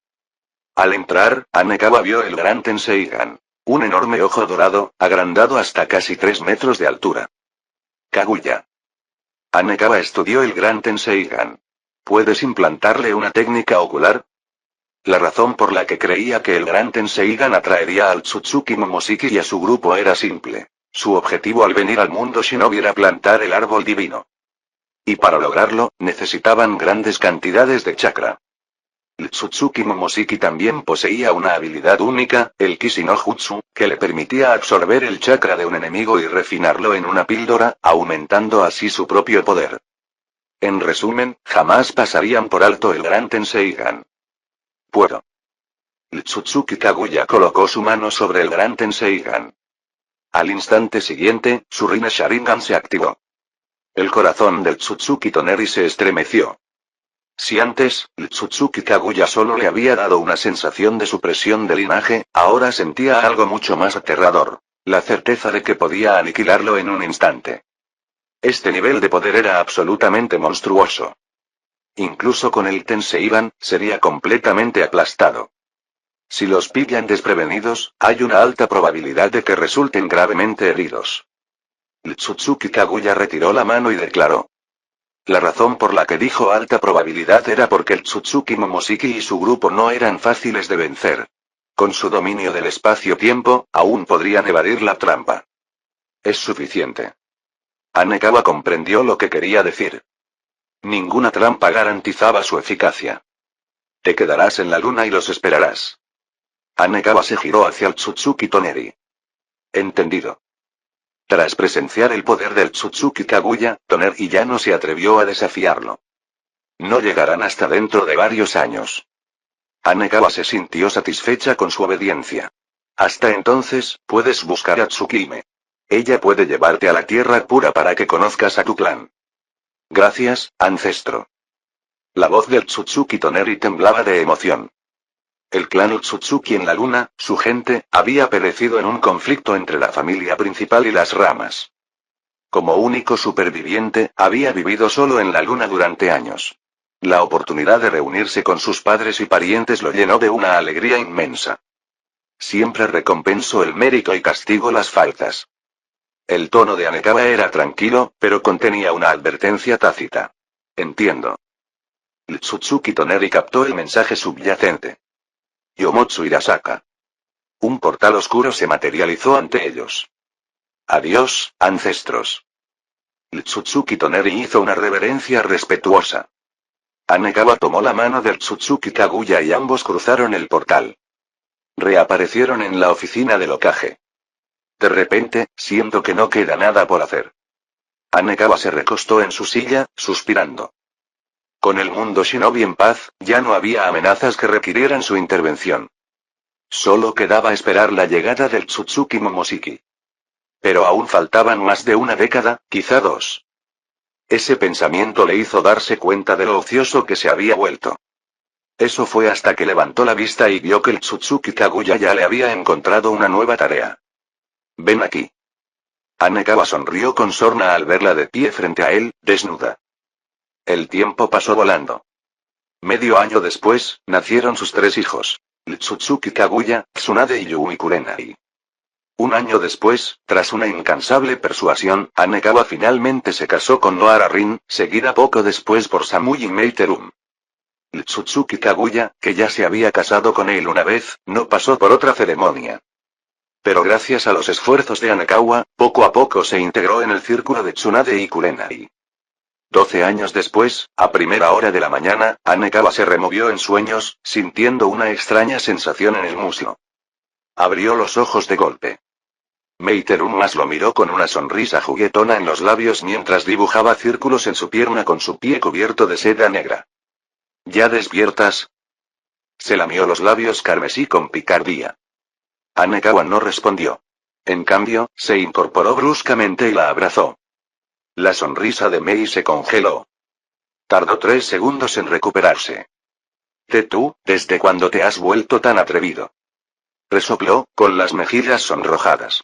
Speaker 1: Al entrar, Anekawa vio el gran Tenseigan. Un enorme ojo dorado, agrandado hasta casi 3 metros de altura. Kaguya. Anekawa estudió el gran Tenseigan. ¿Puedes implantarle una técnica ocular? La razón por la que creía que el gran Tenseigan atraería al Tsutsuki Momoshiki y a su grupo era simple. Su objetivo al venir al mundo shinobi era plantar el árbol divino. Y para lograrlo, necesitaban grandes cantidades de chakra. El Tsutsuki Momoshiki también poseía una habilidad única, el Kishi no Jutsu, que le permitía absorber el chakra de un enemigo y refinarlo en una píldora, aumentando así su propio poder. En resumen, jamás pasarían por alto el gran Tenseigan. Puedo. El Tsutsuki Kaguya colocó su mano sobre el gran Tenseigan. Al instante siguiente, su Rinne Sharingan se activó. El corazón del Tsutsuki Toneri se estremeció. Si antes, el Tsutsuki Kaguya solo le había dado una sensación de supresión de linaje, ahora sentía algo mucho más aterrador. La certeza de que podía aniquilarlo en un instante. Este nivel de poder era absolutamente monstruoso. Incluso con el Tenseigan, sería completamente aplastado. Si los pillan desprevenidos, hay una alta probabilidad de que resulten gravemente heridos. El Tsutsuki Kaguya retiró la mano y declaró. La razón por la que dijo alta probabilidad era porque el Tsutsuki Momoshiki y su grupo no eran fáciles de vencer. Con su dominio del espacio-tiempo, aún podrían evadir la trampa. Es suficiente. Anekawa comprendió lo que quería decir. Ninguna trampa garantizaba su eficacia. Te quedarás en la luna y los esperarás. Anekawa se giró hacia el Tsutsuki Toneri. Entendido. Tras presenciar el poder del Tsutsuki Kaguya, Toneri ya no se atrevió a desafiarlo. No llegarán hasta dentro de varios años. Anekawa se sintió satisfecha con su obediencia. Hasta entonces, puedes buscar a Tsukime. Ella puede llevarte a la tierra pura para que conozcas a tu clan. Gracias, ancestro. La voz del Tsutsuki Toneri temblaba de emoción. El clan Utsutsuki en la luna, su gente, había perecido en un conflicto entre la familia principal y las ramas. Como único superviviente, había vivido solo en la luna durante años. La oportunidad de reunirse con sus padres y parientes lo llenó de una alegría inmensa. Siempre recompenso el mérito y castigo las faltas. El tono de Anekawa era tranquilo, pero contenía una advertencia tácita. Entiendo. El Tsutsuki Toneri captó el mensaje subyacente. Yomotsu Hirasaka. Un portal oscuro se materializó ante ellos. Adiós, ancestros. El Tsutsuki Toneri hizo una reverencia respetuosa. Anekawa tomó la mano del Tsutsuki Kaguya y ambos cruzaron el portal. Reaparecieron en la oficina del Hokage. De repente, siento que no queda nada por hacer. Anekawa se recostó en su silla, suspirando. Con el mundo shinobi en paz, ya no había amenazas que requirieran su intervención. Solo quedaba esperar la llegada del Tsutsuki Momoshiki. Pero aún faltaban más de una década, quizá 2. Ese pensamiento le hizo darse cuenta de lo ocioso que se había vuelto. Eso fue hasta que levantó la vista y vio que el Tsutsuki Kaguya ya le había encontrado una nueva tarea. Ven aquí. Anekawa sonrió con sorna al verla de pie frente a él, desnuda. El tiempo pasó volando. Medio año después, nacieron sus 3 hijos. Tsutsuki Kaguya, Tsunade y Yui Kurenai. Un año después, tras una incansable persuasión, Anekawa finalmente se casó con Noara Rin, seguida poco después por Samuyi Meiterum. Tsutsuki Kaguya, que ya se había casado con él una vez, no pasó por otra ceremonia. Pero gracias a los esfuerzos de Anekawa, poco a poco se integró en el círculo de Tsunade y Kurenai. 12 años después, a primera hora de la mañana, Anekawa se removió en sueños, sintiendo una extraña sensación en el muslo. Abrió los ojos de golpe. Mei Terumas lo miró con una sonrisa juguetona en los labios mientras dibujaba círculos en su pierna con su pie cubierto de seda negra. ¿Ya despiertas? Se lamió los labios carmesí con picardía. Anekawa no respondió. En cambio, se incorporó bruscamente y la abrazó. La sonrisa de Mei se congeló. Tardó 3 segundos en recuperarse. ¿Tú, desde cuándo te has vuelto tan atrevido? Resopló, con las mejillas sonrojadas.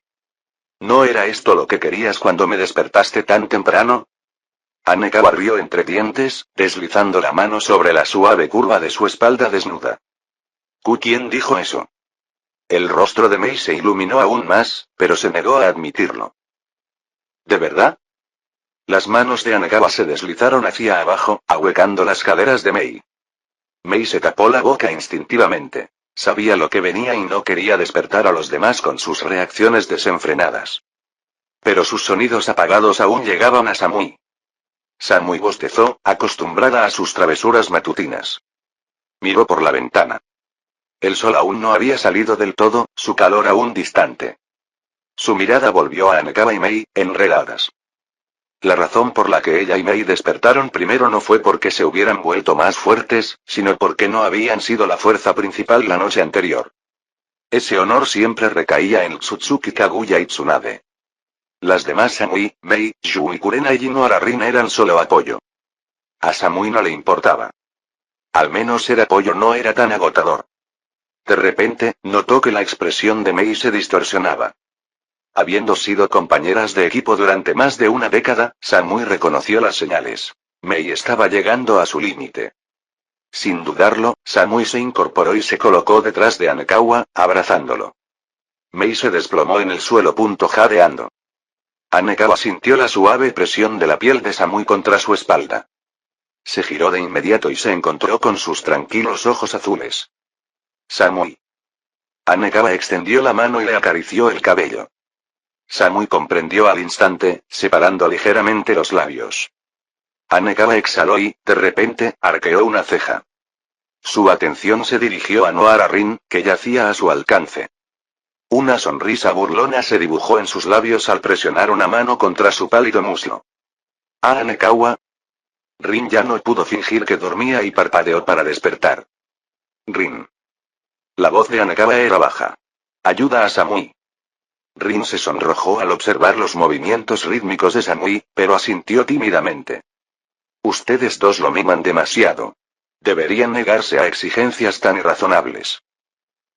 Speaker 1: ¿No era esto lo que querías cuando me despertaste tan temprano? Anekawa rió entre dientes, deslizando la mano sobre la suave curva de su espalda desnuda. ¿Quién dijo eso? El rostro de Mei se iluminó aún más, pero se negó a admitirlo. ¿De verdad? Las manos de Anekawa se deslizaron hacia abajo, ahuecando las caderas de Mei. Mei se tapó la boca instintivamente. Sabía lo que venía y no quería despertar a los demás con sus reacciones desenfrenadas. Pero sus sonidos apagados aún llegaban a Samui. Samui bostezó, acostumbrada a sus travesuras matutinas. Miró por la ventana. El sol aún no había salido del todo, su calor aún distante. Su mirada volvió a Anekawa y Mei, enredadas. La razón por la que ella y Mei despertaron primero no fue porque se hubieran vuelto más fuertes, sino porque no habían sido la fuerza principal la noche anterior. Ese honor siempre recaía en Tsutsuki Kaguya y Tsunade. Las demás Samui, Mei, Yu y Kurenai y Noara Rin eran solo apoyo. A Samui no le importaba. Al menos ser apoyo no era tan agotador. De repente, notó que la expresión de Mei se distorsionaba. Habiendo sido compañeras de equipo durante más de una década, Samui reconoció las señales. Mei estaba llegando a su límite. Sin dudarlo, Samui se incorporó y se colocó detrás de Anekawa, abrazándolo. Mei se desplomó en el suelo jadeando. Anekawa sintió la suave presión de la piel de Samui contra su espalda. Se giró de inmediato y se encontró con sus tranquilos ojos azules. Samui. Anekawa extendió la mano y le acarició el cabello. Samui comprendió al instante, separando ligeramente los labios. Anekawa exhaló y, de repente, arqueó una ceja. Su atención se dirigió a Noara Rin, que yacía a su alcance. Una sonrisa burlona se dibujó en sus labios al presionar una mano contra su pálido muslo. ¿Ah, Anekawa? Rin ya no pudo fingir que dormía y parpadeó para despertar. Rin. La voz de Anekawa era baja. Ayuda a Samui. Rin se sonrojó al observar los movimientos rítmicos de Samui, pero asintió tímidamente. Ustedes dos lo miman demasiado. Deberían negarse a exigencias tan irrazonables.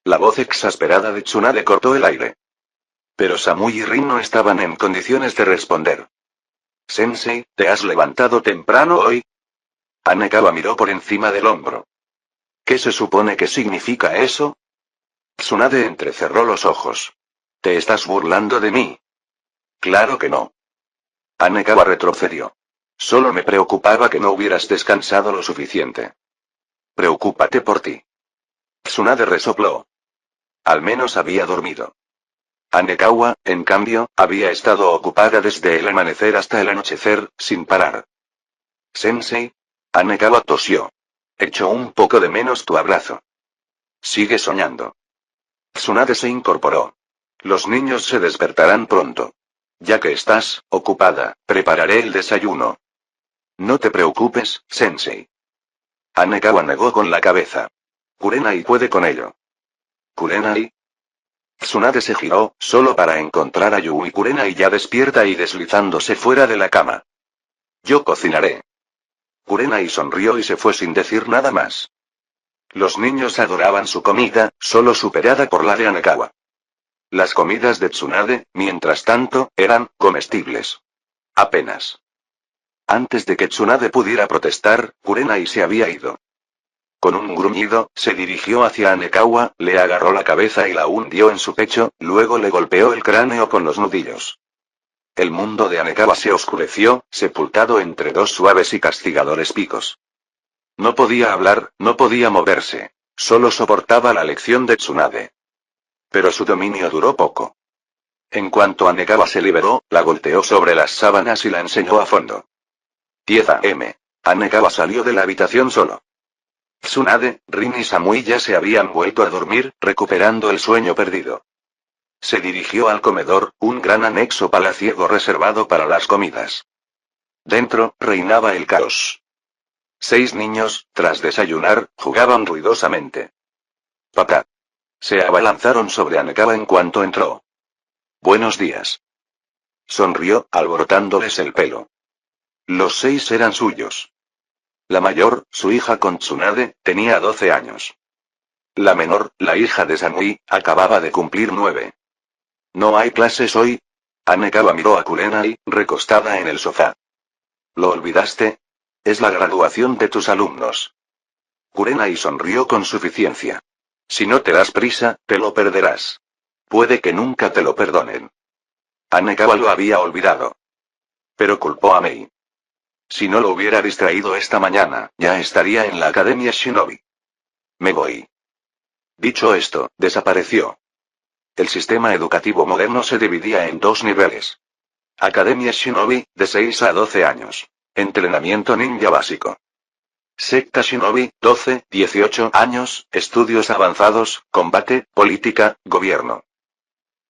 Speaker 1: La voz exasperada de Tsunade cortó el aire. Pero Samui y Rin no estaban en condiciones de responder. Sensei, ¿te has levantado temprano hoy? Anekawa miró por encima del hombro. ¿Qué se supone que significa eso? Tsunade entrecerró los ojos. ¿Te estás burlando de mí? Claro que no. Anekawa retrocedió. Solo me preocupaba que no hubieras descansado lo suficiente. Preocúpate por ti. Tsunade resopló. Al menos había dormido. Anekawa, en cambio, había estado ocupada desde el amanecer hasta el anochecer, sin parar. Sensei. Anekawa tosió. Echo un poco de menos tu abrazo. Sigue soñando. Tsunade se incorporó. Los niños se despertarán pronto. Ya que estás ocupada, prepararé el desayuno. No te preocupes, Sensei. Anekawa negó con la cabeza. Kurenai puede con ello. ¿Kurenai? Tsunade se giró, solo para encontrar a Yu y Kurenai ya despierta y deslizándose fuera de la cama. Yo cocinaré. Kurenai sonrió y se fue sin decir nada más. Los niños adoraban su comida, solo superada por la de Anekawa. Las comidas de Tsunade, mientras tanto, eran comestibles. Apenas. Antes de que Tsunade pudiera protestar, Kurenai se había ido. Con un gruñido, se dirigió hacia Anekawa, le agarró la cabeza y la hundió en su pecho, luego le golpeó el cráneo con los nudillos. El mundo de Anekawa se oscureció, sepultado entre dos suaves y castigadores picos. No podía hablar, no podía moverse. Solo soportaba la lección de Tsunade. Pero su dominio duró poco. En cuanto Anekawa se liberó, la volteó sobre las sábanas y la enseñó a fondo. 10 a.m. Anekawa salió de la habitación solo. Tsunade, Rin y Samui ya se habían vuelto a dormir, recuperando el sueño perdido. Se dirigió al comedor, un gran anexo palaciego reservado para las comidas. Dentro, reinaba el caos. 6 niños, tras desayunar, jugaban ruidosamente. Papá. Se abalanzaron sobre Anekawa en cuanto entró. Buenos días. Sonrió, alborotándoles el pelo. Los 6 eran suyos. La mayor, su hija con Tsunade, tenía 12 años. La menor, la hija de Samui, acababa de cumplir 9. ¿No hay clases hoy? Anekawa miró a Kurenai, recostada en el sofá. ¿Lo olvidaste? Es la graduación de tus alumnos. Kurenai sonrió con suficiencia. Si no te das prisa, te lo perderás. Puede que nunca te lo perdonen. Anekawa lo había olvidado. Pero culpó a Mei. Si no lo hubiera distraído esta mañana, ya estaría en la Academia Shinobi. Me voy. Dicho esto, desapareció. El sistema educativo moderno se dividía en 2 niveles. Academia Shinobi, de 6 a 12 años. Entrenamiento ninja básico. Secta Shinobi, 12-18 años, estudios avanzados, combate, política, gobierno.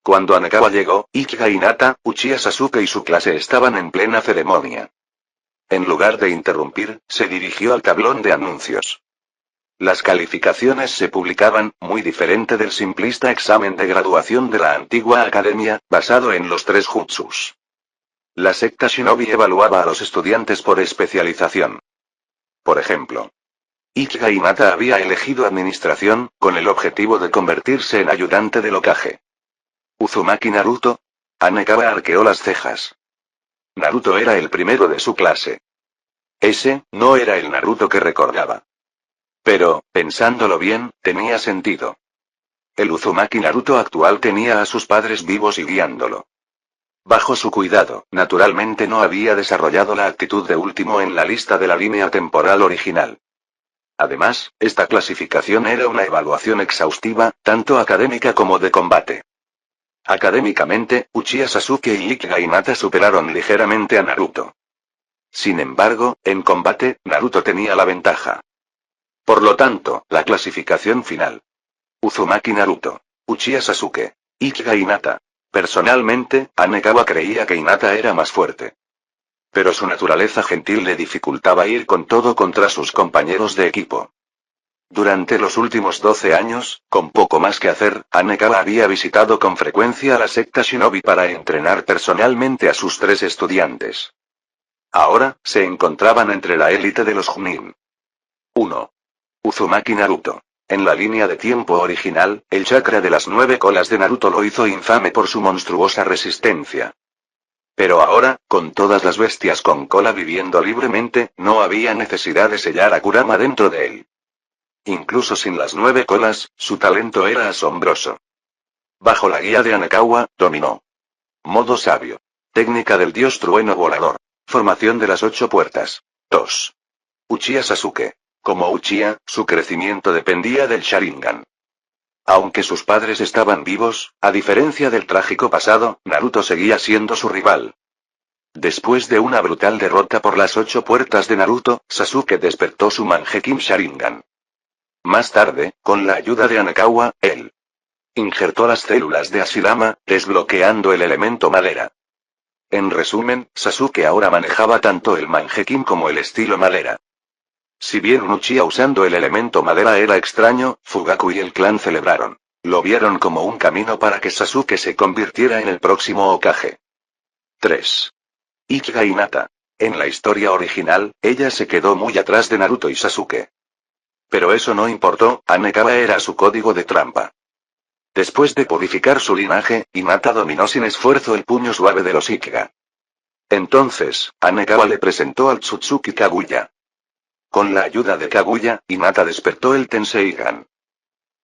Speaker 1: Cuando Anekawa llegó, Ichiga Hinata, Uchiha Sasuke y su clase estaban en plena ceremonia. En lugar de interrumpir, se dirigió al tablón de anuncios. Las calificaciones se publicaban, muy diferente del simplista examen de graduación de la antigua academia, basado en los 3 jutsus. La secta Shinobi evaluaba a los estudiantes por especialización. Por ejemplo, Ichiga Hinata había elegido administración, con el objetivo de convertirse en ayudante del Hokage. Uzumaki Naruto. Anekawa arqueó las cejas. Naruto era el primero de su clase. Ese, no era el Naruto que recordaba. Pero, pensándolo bien, tenía sentido. El Uzumaki Naruto actual tenía a sus padres vivos y guiándolo. Bajo su cuidado, naturalmente no había desarrollado la actitud de último en la lista de la línea temporal original. Además, esta clasificación era una evaluación exhaustiva, tanto académica como de combate. Académicamente, Uchiha Sasuke y Ichiga Hinata superaron ligeramente a Naruto. Sin embargo, en combate, Naruto tenía la ventaja. Por lo tanto, la clasificación final. Uzumaki Naruto. Uchiha Sasuke. Ichiga Hinata. Personalmente, Anekawa creía que Hinata era más fuerte. Pero su naturaleza gentil le dificultaba ir con todo contra sus compañeros de equipo. Durante los últimos 12 años, con poco más que hacer, Anekawa había visitado con frecuencia la secta Shinobi para entrenar personalmente a sus 3 estudiantes. Ahora, se encontraban entre la élite de los Chunin. 1. Uzumaki Naruto. En la línea de tiempo original, el chakra de las 9 colas de Naruto lo hizo infame por su monstruosa resistencia. Pero ahora, con todas las bestias con cola viviendo libremente, no había necesidad de sellar a Kurama dentro de él. Incluso sin las 9 colas, su talento era asombroso. Bajo la guía de Anekawa, dominó. Modo sabio. Técnica del dios trueno volador. Formación de las 8 puertas. 2. Uchiha Sasuke. Como Uchiha, su crecimiento dependía del Sharingan. Aunque sus padres estaban vivos, a diferencia del trágico pasado, Naruto seguía siendo su rival. Después de una brutal derrota por las 8 puertas de Naruto, Sasuke despertó su Mangekyou Sharingan. Más tarde, con la ayuda de Anekawa, él injertó las células de Hashirama, desbloqueando el elemento madera. En resumen, Sasuke ahora manejaba tanto el Mangekyou como el estilo madera. Si bien un Uchiha usando el elemento madera era extraño, Fugaku y el clan celebraron. Lo vieron como un camino para que Sasuke se convirtiera en el próximo Hokage. 3. Ichiga Hinata. En la historia original, ella se quedó muy atrás de Naruto y Sasuke. Pero eso no importó, Anekawa era su código de trampa. Después de purificar su linaje, Hinata dominó sin esfuerzo el puño suave de los Ichiga. Entonces, Anekawa le presentó al Tsutsuki Kaguya. Con la ayuda de Kaguya, Hinata despertó el Tenseigan.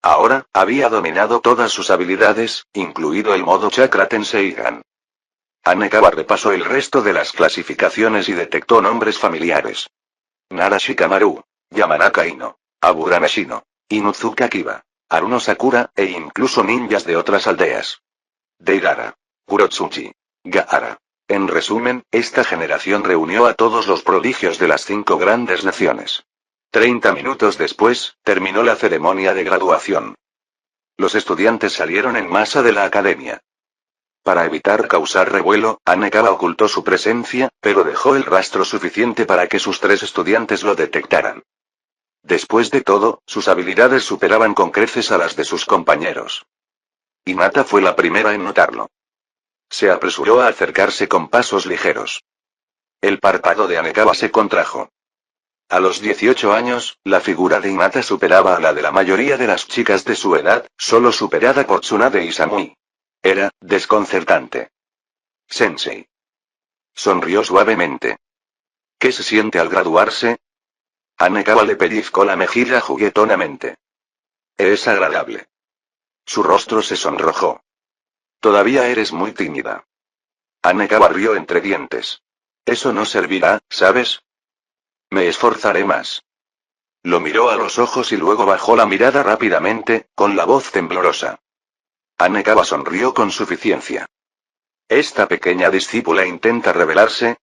Speaker 1: Ahora, había dominado todas sus habilidades, incluido el modo Chakra Tenseigan. Anekawa repasó el resto de las clasificaciones y detectó nombres familiares. Nara Shikamaru. Yamanaka Ino. Aburana Shino. Inuzuka Kiba. Aruno Sakura, e incluso ninjas de otras aldeas. Deidara. Kurotsuchi. Gaara. En resumen, esta generación reunió a todos los prodigios de las 5 grandes naciones. 30 minutos después, terminó la ceremonia de graduación. Los estudiantes salieron en masa de la academia. Para evitar causar revuelo, Hanekawa ocultó su presencia, pero dejó el rastro suficiente para que sus 3 estudiantes lo detectaran. Después de todo, sus habilidades superaban con creces a las de sus compañeros. Hinata fue la primera en notarlo. Se apresuró a acercarse con pasos ligeros. El párpado de Hanekawa se contrajo. A los 18 años, la figura de Hinata superaba a la de la mayoría de las chicas de su edad, solo superada por Tsunade y Samui. Era desconcertante. Sensei. Sonrió suavemente. ¿Qué se siente al graduarse? Hanekawa le pellizcó la mejilla juguetonamente. Es agradable. Su rostro se sonrojó. Todavía eres muy tímida. Hanekawa rió entre dientes. Eso no servirá, ¿sabes? Me esforzaré más. Lo miró a los ojos y luego bajó la mirada rápidamente, con la voz temblorosa. Hanekawa sonrió con suficiencia. ¿Esta pequeña discípula intenta rebelarse?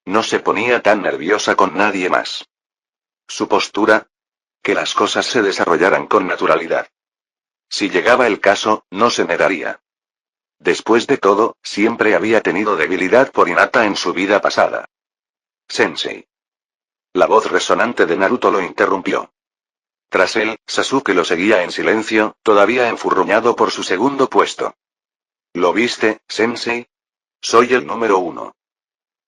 Speaker 1: No se ponía tan nerviosa con nadie más. Su postura, que las cosas se desarrollaran con naturalidad. Si llegaba el caso, no se negaría. Después de todo, siempre había tenido debilidad por Hinata en su vida pasada. Sensei. La voz resonante de Naruto lo interrumpió. Tras él, Sasuke lo seguía en silencio, todavía enfurruñado por su segundo puesto. ¿Lo viste, Sensei? Soy el número 1.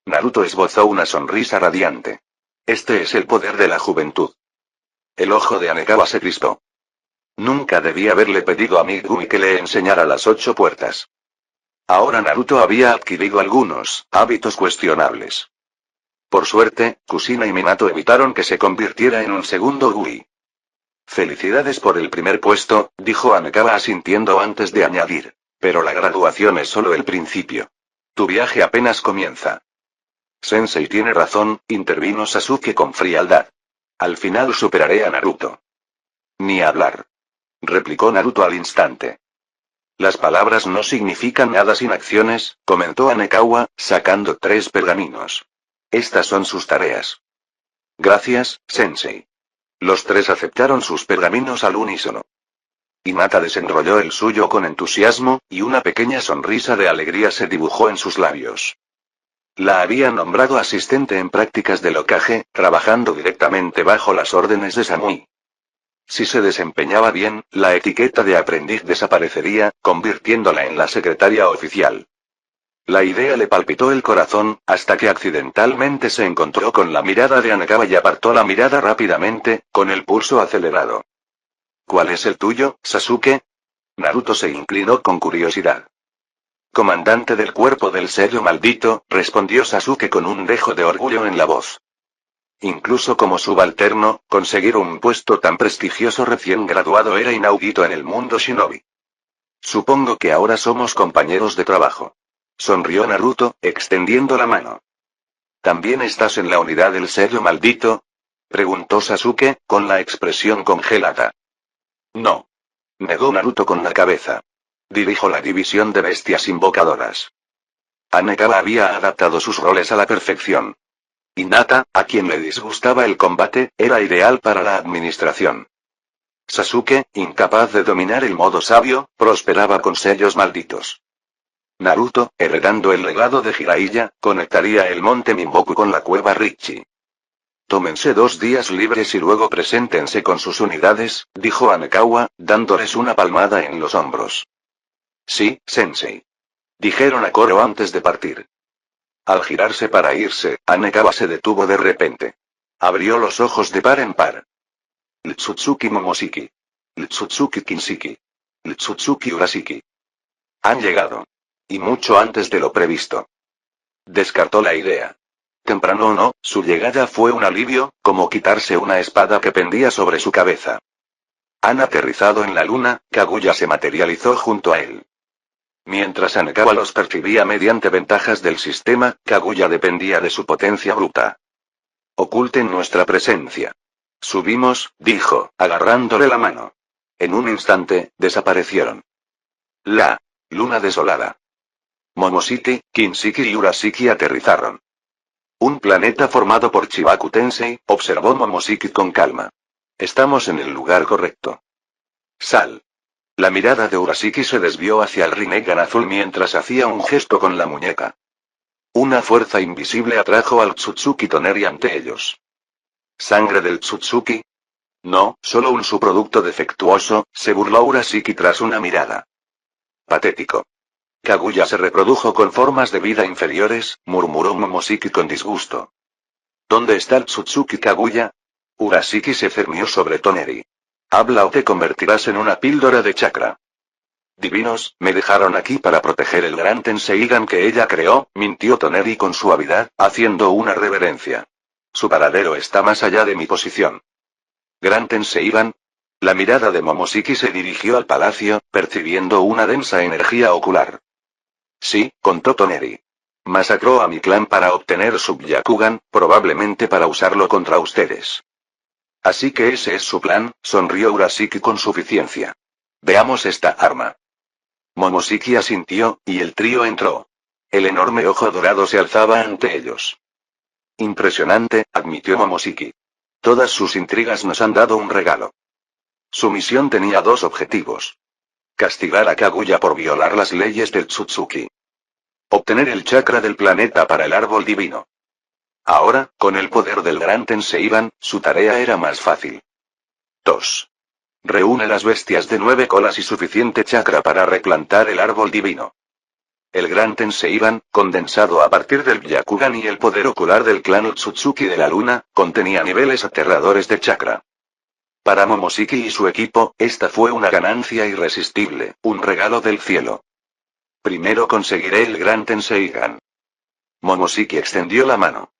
Speaker 1: Naruto esbozó una sonrisa radiante. Este es el poder de la juventud. El ojo de Hanekawa se crispó. Nunca debía haberle pedido a Megumi que le enseñara las 8 puertas. Ahora Naruto había adquirido algunos hábitos cuestionables. Por suerte, Kushina y Minato evitaron que se convirtiera en un segundo Gui. Felicidades por el primer puesto, dijo Hanekawa asintiendo antes de añadir. Pero la graduación es solo el principio. Tu viaje apenas comienza. Sensei tiene razón, intervino Sasuke con frialdad. Al final superaré a Naruto. Ni hablar. Replicó Naruto al instante. Las palabras no significan nada sin acciones, comentó Hanekawa, sacando 3 pergaminos. Estas son sus tareas. Gracias, Sensei. Los 3 aceptaron sus pergaminos al unísono. Hinata desenrolló el suyo con entusiasmo, y una pequeña sonrisa de alegría se dibujó en sus labios. La había nombrado asistente en prácticas del Hokage, trabajando directamente bajo las órdenes de Samui. Si se desempeñaba bien, la etiqueta de aprendiz desaparecería, convirtiéndola en la secretaria oficial. La idea le palpitó el corazón, hasta que accidentalmente se encontró con la mirada de Hanekawa y apartó la mirada rápidamente, con el pulso acelerado. ¿Cuál es el tuyo, Sasuke? Naruto se inclinó con curiosidad. Comandante del cuerpo del sello maldito, respondió Sasuke con un dejo de orgullo en la voz. Incluso como subalterno, conseguir un puesto tan prestigioso recién graduado era inaudito en el mundo shinobi. Supongo que ahora somos compañeros de trabajo. Sonrió Naruto, extendiendo la mano. ¿También estás en la unidad del sello maldito? Preguntó Sasuke, con la expresión congelada. No. Negó Naruto con la cabeza. Dirijo la división de bestias invocadoras. Hanekawa había adaptado sus roles a la perfección. Hinata, a quien le disgustaba el combate, era ideal para la administración. Sasuke, incapaz de dominar el modo sabio, prosperaba con sellos malditos. Naruto, heredando el legado de Jiraiya, conectaría el monte Minboku con la cueva Richi. Tómense 2 días libres y luego preséntense con sus unidades, dijo Hanekawa, dándoles una palmada en los hombros. Sí, Sensei. Dijeron a coro antes de partir. Al girarse para irse, Hanekawa se detuvo de repente. Abrió los ojos de par en par. Tsutsuki Momoshiki. Tsutsuki Kinshiki. Tsutsuki Urashiki. Han llegado. Y mucho antes de lo previsto. Descartó la idea. Temprano o no, su llegada fue un alivio, como quitarse una espada que pendía sobre su cabeza. Han aterrizado en la luna, Kaguya se materializó junto a él. Mientras Hanekawa los percibía mediante ventajas del sistema, Kaguya dependía de su potencia bruta. Oculten nuestra presencia. Subimos, dijo, agarrándole la mano. En un instante, desaparecieron. La luna desolada. Momoshiki, Kinshiki y Urashiki aterrizaron. Un planeta formado por Chibaku Tensei, observó Momoshiki con calma. Estamos en el lugar correcto. Sal. La mirada de Urashiki se desvió hacia el Rinnegan azul mientras hacía un gesto con la muñeca. Una fuerza invisible atrajo al Tsutsuki Toneri ante ellos. ¿Sangre del Tsutsuki? No, solo un subproducto defectuoso, se burló Urashiki tras una mirada. Patético. Kaguya se reprodujo con formas de vida inferiores, murmuró Momoshiki con disgusto. ¿Dónde está el Tsutsuki Kaguya? Urashiki se cernió sobre Toneri. Habla o te convertirás en una píldora de chakra. Divinos, me dejaron aquí para proteger el gran Tenseigan que ella creó, mintió Toneri con suavidad, haciendo una reverencia. Su paradero está más allá de mi posición. ¿Gran Tenseigan? La mirada de Momoshiki se dirigió al palacio, percibiendo una densa energía ocular. Sí, contó Toneri. Masacró a mi clan para obtener su Byakugan, probablemente para usarlo contra ustedes. Así que ese es su plan, sonrió Urashiki con suficiencia. Veamos esta arma. Momoshiki asintió, y el trío entró. El enorme ojo dorado se alzaba ante ellos. Impresionante, admitió Momoshiki. Todas sus intrigas nos han dado un regalo. Su misión tenía dos objetivos. Castigar a Kaguya por violar las leyes del Tsutsuki. Obtener el chakra del planeta para el árbol divino. Ahora, con el poder del gran Tenseiban, su tarea era más fácil. 2. Reúne las bestias de 9 colas y suficiente chakra para replantar el árbol divino. El gran Tenseiban, condensado a partir del Byakugan y el poder ocular del clan Otsutsuki de la luna, contenía niveles aterradores de chakra. Para Momoshiki y su equipo, esta fue una ganancia irresistible, un regalo del cielo. Primero conseguiré el gran Tenseigan. Momoshiki extendió la mano.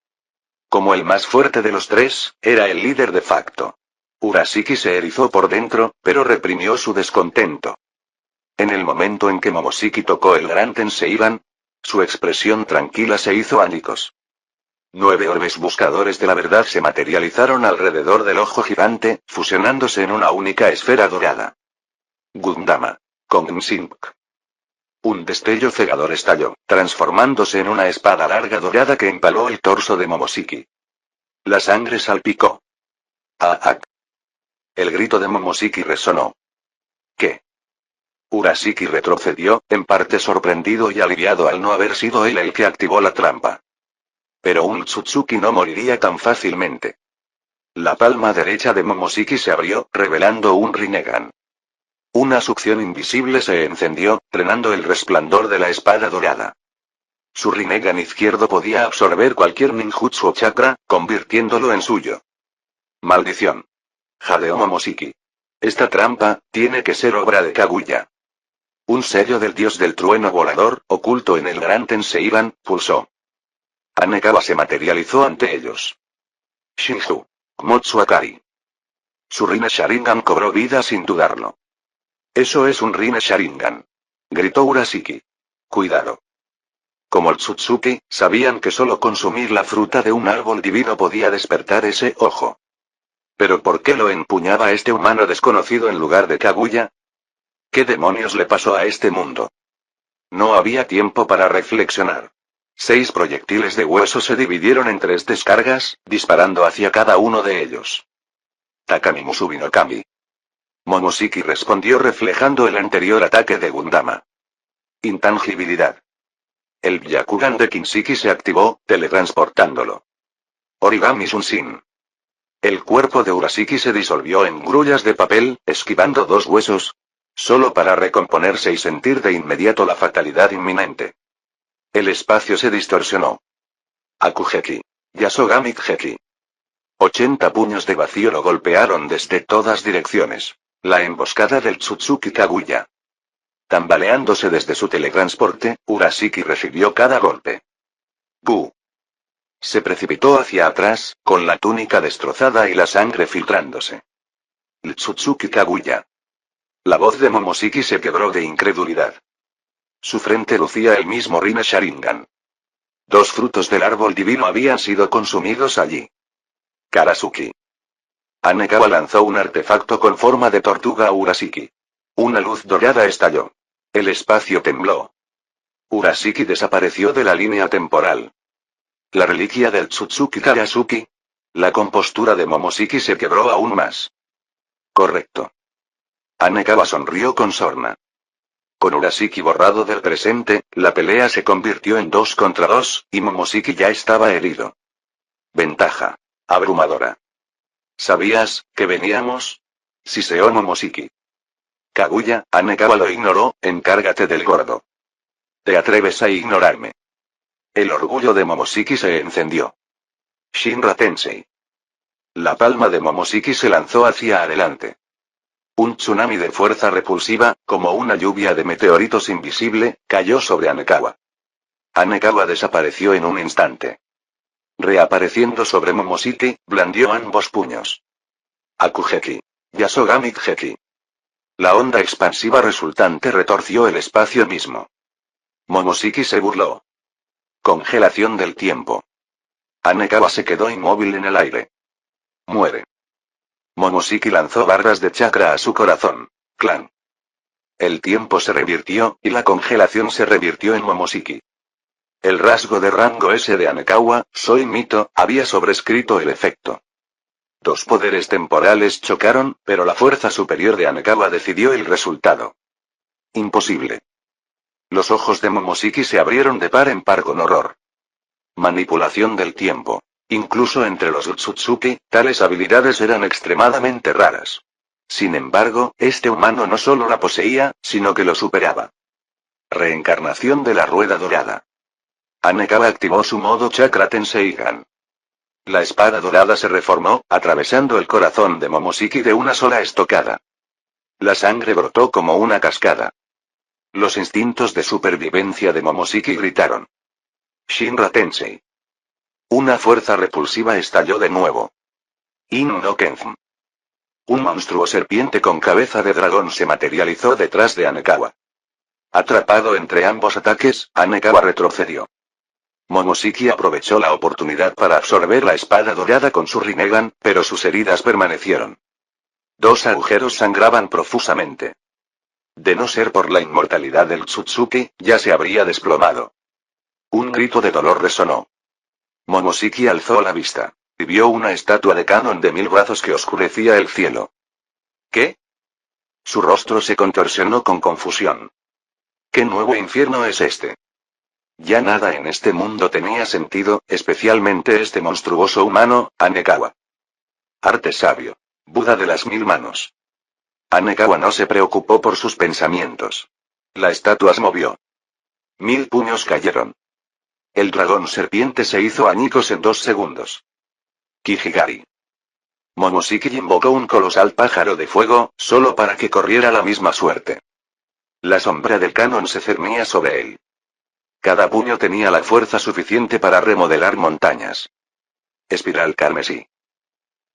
Speaker 1: Como el más fuerte de los tres, era el líder de facto. Urashiki se erizó por dentro, pero reprimió su descontento. En el momento en que Momoshiki tocó el gran Tenseiban, su expresión tranquila se hizo añicos. 9 orbes buscadores de la verdad se materializaron alrededor del ojo gigante, fusionándose en una única esfera dorada. Gundama. Kongsink. Un destello cegador estalló, transformándose en una espada larga dorada que empaló el torso de Momoshiki. La sangre salpicó. ¡Ah! El grito de Momoshiki resonó. ¿Qué? Urashiki retrocedió, en parte sorprendido y aliviado al no haber sido él el que activó la trampa. Pero un Tsutsuki no moriría tan fácilmente. La palma derecha de Momoshiki se abrió, revelando un Rinnegan. Una succión invisible se encendió, frenando el resplandor de la espada dorada. Su Rinnegan izquierdo podía absorber cualquier ninjutsu o chakra, convirtiéndolo en suyo. Maldición. Jadeó Momoshiki. Esta trampa, tiene que ser obra de Kaguya. Un sello del dios del trueno volador, oculto en el gran Tenseiban, pulsó. Hanekawa se materializó ante ellos. Shinju. Motsu Akari. Su Rinne Sharingan cobró vida sin dudarlo. Eso es un Rinne Sharingan. Gritó Urashiki. Cuidado. Como el Tsutsuki, sabían que solo consumir la fruta de un árbol divino podía despertar ese ojo. ¿Pero por qué lo empuñaba este humano desconocido en lugar de Kaguya? ¿Qué demonios le pasó a este mundo? No había tiempo para reflexionar. 6 proyectiles de hueso se dividieron en 3 descargas, disparando hacia cada uno de ellos. Takami Musubi no Kami. Momoshiki respondió reflejando el anterior ataque de Gundama. Intangibilidad. El Byakugan de Kinshiki se activó, teletransportándolo. Origami Shunshin. El cuerpo de Urashiki se disolvió en grullas de papel, esquivando 2 huesos. Solo para recomponerse y sentir de inmediato la fatalidad inminente. El espacio se distorsionó. Akugeki. Yasogami Geki. 80 puños de vacío lo golpearon desde todas direcciones. La emboscada del Tsutsuki Kaguya. Tambaleándose desde su teletransporte, Urashiki recibió cada golpe. ¡Pu! Se precipitó hacia atrás, con la túnica destrozada y la sangre filtrándose. El Tsutsuki Kaguya. La voz de Momoshiki se quebró de incredulidad. Su frente lucía el mismo Rinne Sharingan. 2 frutos del árbol divino habían sido consumidos allí. Karasuki. Anekawa lanzó un artefacto con forma de tortuga a Urashiki. Una luz dorada estalló. El espacio tembló. Urashiki desapareció de la línea temporal. La reliquia del Tsutsuki Kayasuki. La compostura de Momoshiki se quebró aún más. Correcto. Anekawa sonrió con sorna. Con Urashiki borrado del presente, la pelea se convirtió en 2 contra 2, y Momoshiki ya estaba herido. Ventaja. Abrumadora. ¿Sabías que veníamos? Siseó Momoshiki. Kaguya, Anekawa lo ignoró, encárgate del gordo. ¿Te atreves a ignorarme? El orgullo de Momoshiki se encendió. Shinra Tensei. La palma de Momoshiki se lanzó hacia adelante. Un tsunami de fuerza repulsiva, como una lluvia de meteoritos invisible, cayó sobre Anekawa. Anekawa desapareció en un instante. Reapareciendo sobre Momoshiki, blandió ambos puños. Akugeki. Yasogami Geki. La onda expansiva resultante retorció el espacio mismo. Momoshiki se burló. Congelación del tiempo. Anekawa se quedó inmóvil en el aire. Muere. Momoshiki lanzó barras de chakra a su corazón. Clan. El tiempo se revirtió, y la congelación se revirtió en Momoshiki. El rasgo de rango S de Anekawa, soy mito, había sobrescrito el efecto. 2 poderes temporales chocaron, pero la fuerza superior de Anekawa decidió el resultado. Imposible. Los ojos de Momoshiki se abrieron de par en par con horror. Manipulación del tiempo. Incluso entre los Utsutsuki, tales habilidades eran extremadamente raras. Sin embargo, este humano no solo la poseía, sino que lo superaba. Reencarnación de la rueda dorada. Anekawa activó su modo Chakra Tenseigan. La espada dorada se reformó, atravesando el corazón de Momoshiki de una sola estocada. La sangre brotó como una cascada. Los instintos de supervivencia de Momoshiki gritaron. Shinra Tensei. Una fuerza repulsiva estalló de nuevo. In no Kenfm. Un monstruo serpiente con cabeza de dragón se materializó detrás de Anekawa. Atrapado entre ambos ataques, Anekawa retrocedió. Momoshiki aprovechó la oportunidad para absorber la espada dorada con su Rinnegan, pero sus heridas permanecieron. 2 agujeros sangraban profusamente. De no ser por la inmortalidad del Tsutsuki, ya se habría desplomado. Un grito de dolor resonó. Momoshiki alzó la vista. Y vio una estatua de Kanon de 1000 brazos que oscurecía el cielo. ¿Qué? Su rostro se contorsionó con confusión. ¿Qué nuevo infierno es este? Ya nada en este mundo tenía sentido, especialmente este monstruoso humano, Anekawa. Arte sabio. Buda de las 1000 manos. Anekawa no se preocupó por sus pensamientos. La estatua se movió. 1000 puños cayeron. El dragón serpiente se hizo añicos en 2 segundos. Kijigari. Momoshiki invocó un colosal pájaro de fuego, solo para que corriera la misma suerte. La sombra del canon se cernía sobre él. Cada puño tenía la fuerza suficiente para remodelar montañas. Espiral carmesí.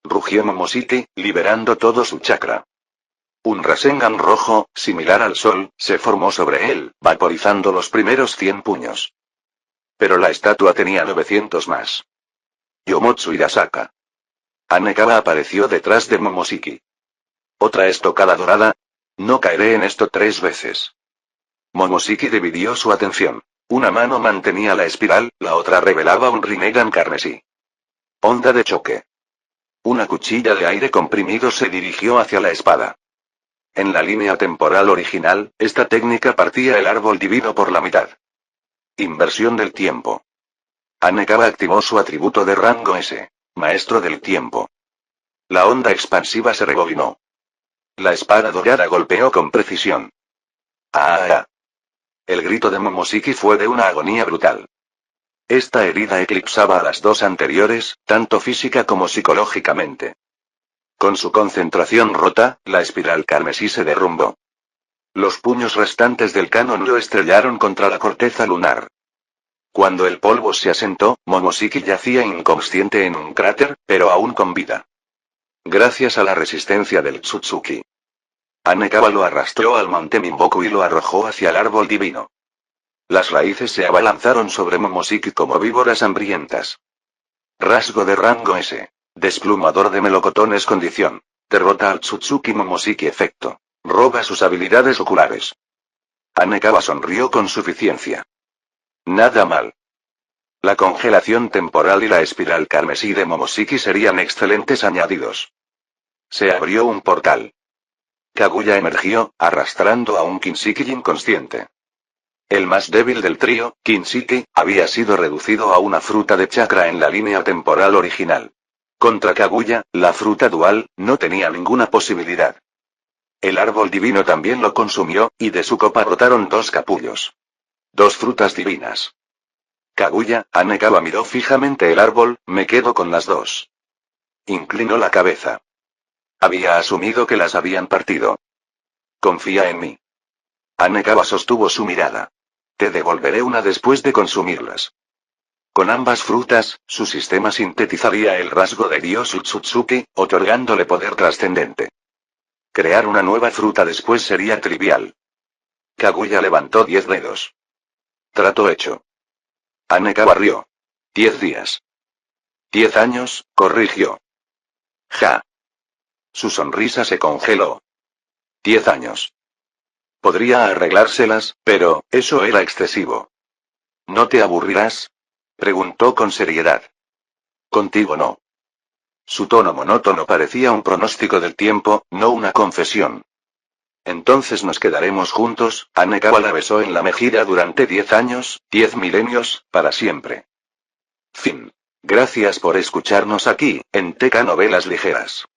Speaker 1: Rugió Momoshiki, liberando todo su chakra. Un Rasengan rojo, similar al sol, se formó sobre él, vaporizando los primeros 100 puños. Pero la estatua tenía 900 más. Yomotsu Hirasaka. Anekawa apareció detrás de Momoshiki. ¿Otra estocada dorada? No caeré en esto 3 veces. Momoshiki dividió su atención. Una mano mantenía la espiral, la otra revelaba un Rinnegan carmesí. Onda de choque. Una cuchilla de aire comprimido se dirigió hacia la espada. En la línea temporal original, esta técnica partía el árbol divino por la mitad. Inversión del tiempo. Anekawa activó su atributo de rango S. Maestro del tiempo. La onda expansiva se rebobinó. La espada dorada golpeó con precisión. ¡Ah! El grito de Momoshiki fue de una agonía brutal. Esta herida eclipsaba a las 2 anteriores, tanto física como psicológicamente. Con su concentración rota, la espiral carmesí se derrumbó. Los puños restantes del canon lo estrellaron contra la corteza lunar. Cuando el polvo se asentó, Momoshiki yacía inconsciente en un cráter, pero aún con vida. Gracias a la resistencia del Tsutsuki. Anekawa lo arrastró al monte Minboku y lo arrojó hacia el árbol divino. Las raíces se abalanzaron sobre Momoshiki como víboras hambrientas. Rasgo de rango S. Desplumador de melocotones condición. Derrota al Tsutsuki Momoshiki efecto. Roba sus habilidades oculares. Anekawa sonrió con suficiencia. Nada mal. La congelación temporal y la espiral carmesí de Momoshiki serían excelentes añadidos. Se abrió un portal. Kaguya emergió, arrastrando a un Kinshiki inconsciente. El más débil del trío, Kinshiki, había sido reducido a una fruta de chakra en la línea temporal original. Contra Kaguya, la fruta dual, no tenía ninguna posibilidad. El árbol divino también lo consumió, y de su copa brotaron 2 capullos. 2 frutas divinas. Kaguya, Anekawa miró fijamente el árbol, me quedo con las 2. Inclinó la cabeza. Había asumido que las habían partido. Confía en mí. Anekawa sostuvo su mirada. Te devolveré una después de consumirlas. Con ambas frutas, su sistema sintetizaría el rasgo de Dios Utsutsuki, otorgándole poder trascendente. Crear una nueva fruta después sería trivial. Kaguya levantó 10 dedos. Trato hecho. Anekawa rió. 10 días. 10 años, corrigió. Ja. Su sonrisa se congeló. 10 años. Podría arreglárselas, pero, eso era excesivo. ¿No te aburrirás? Preguntó con seriedad. Contigo no. Su tono monótono parecía un pronóstico del tiempo, no una confesión. Entonces nos quedaremos juntos. Anekawa la besó en la mejilla durante 10 años, 10 milenios, para siempre. Fin. Gracias por escucharnos aquí, en TK Novelas Ligeras.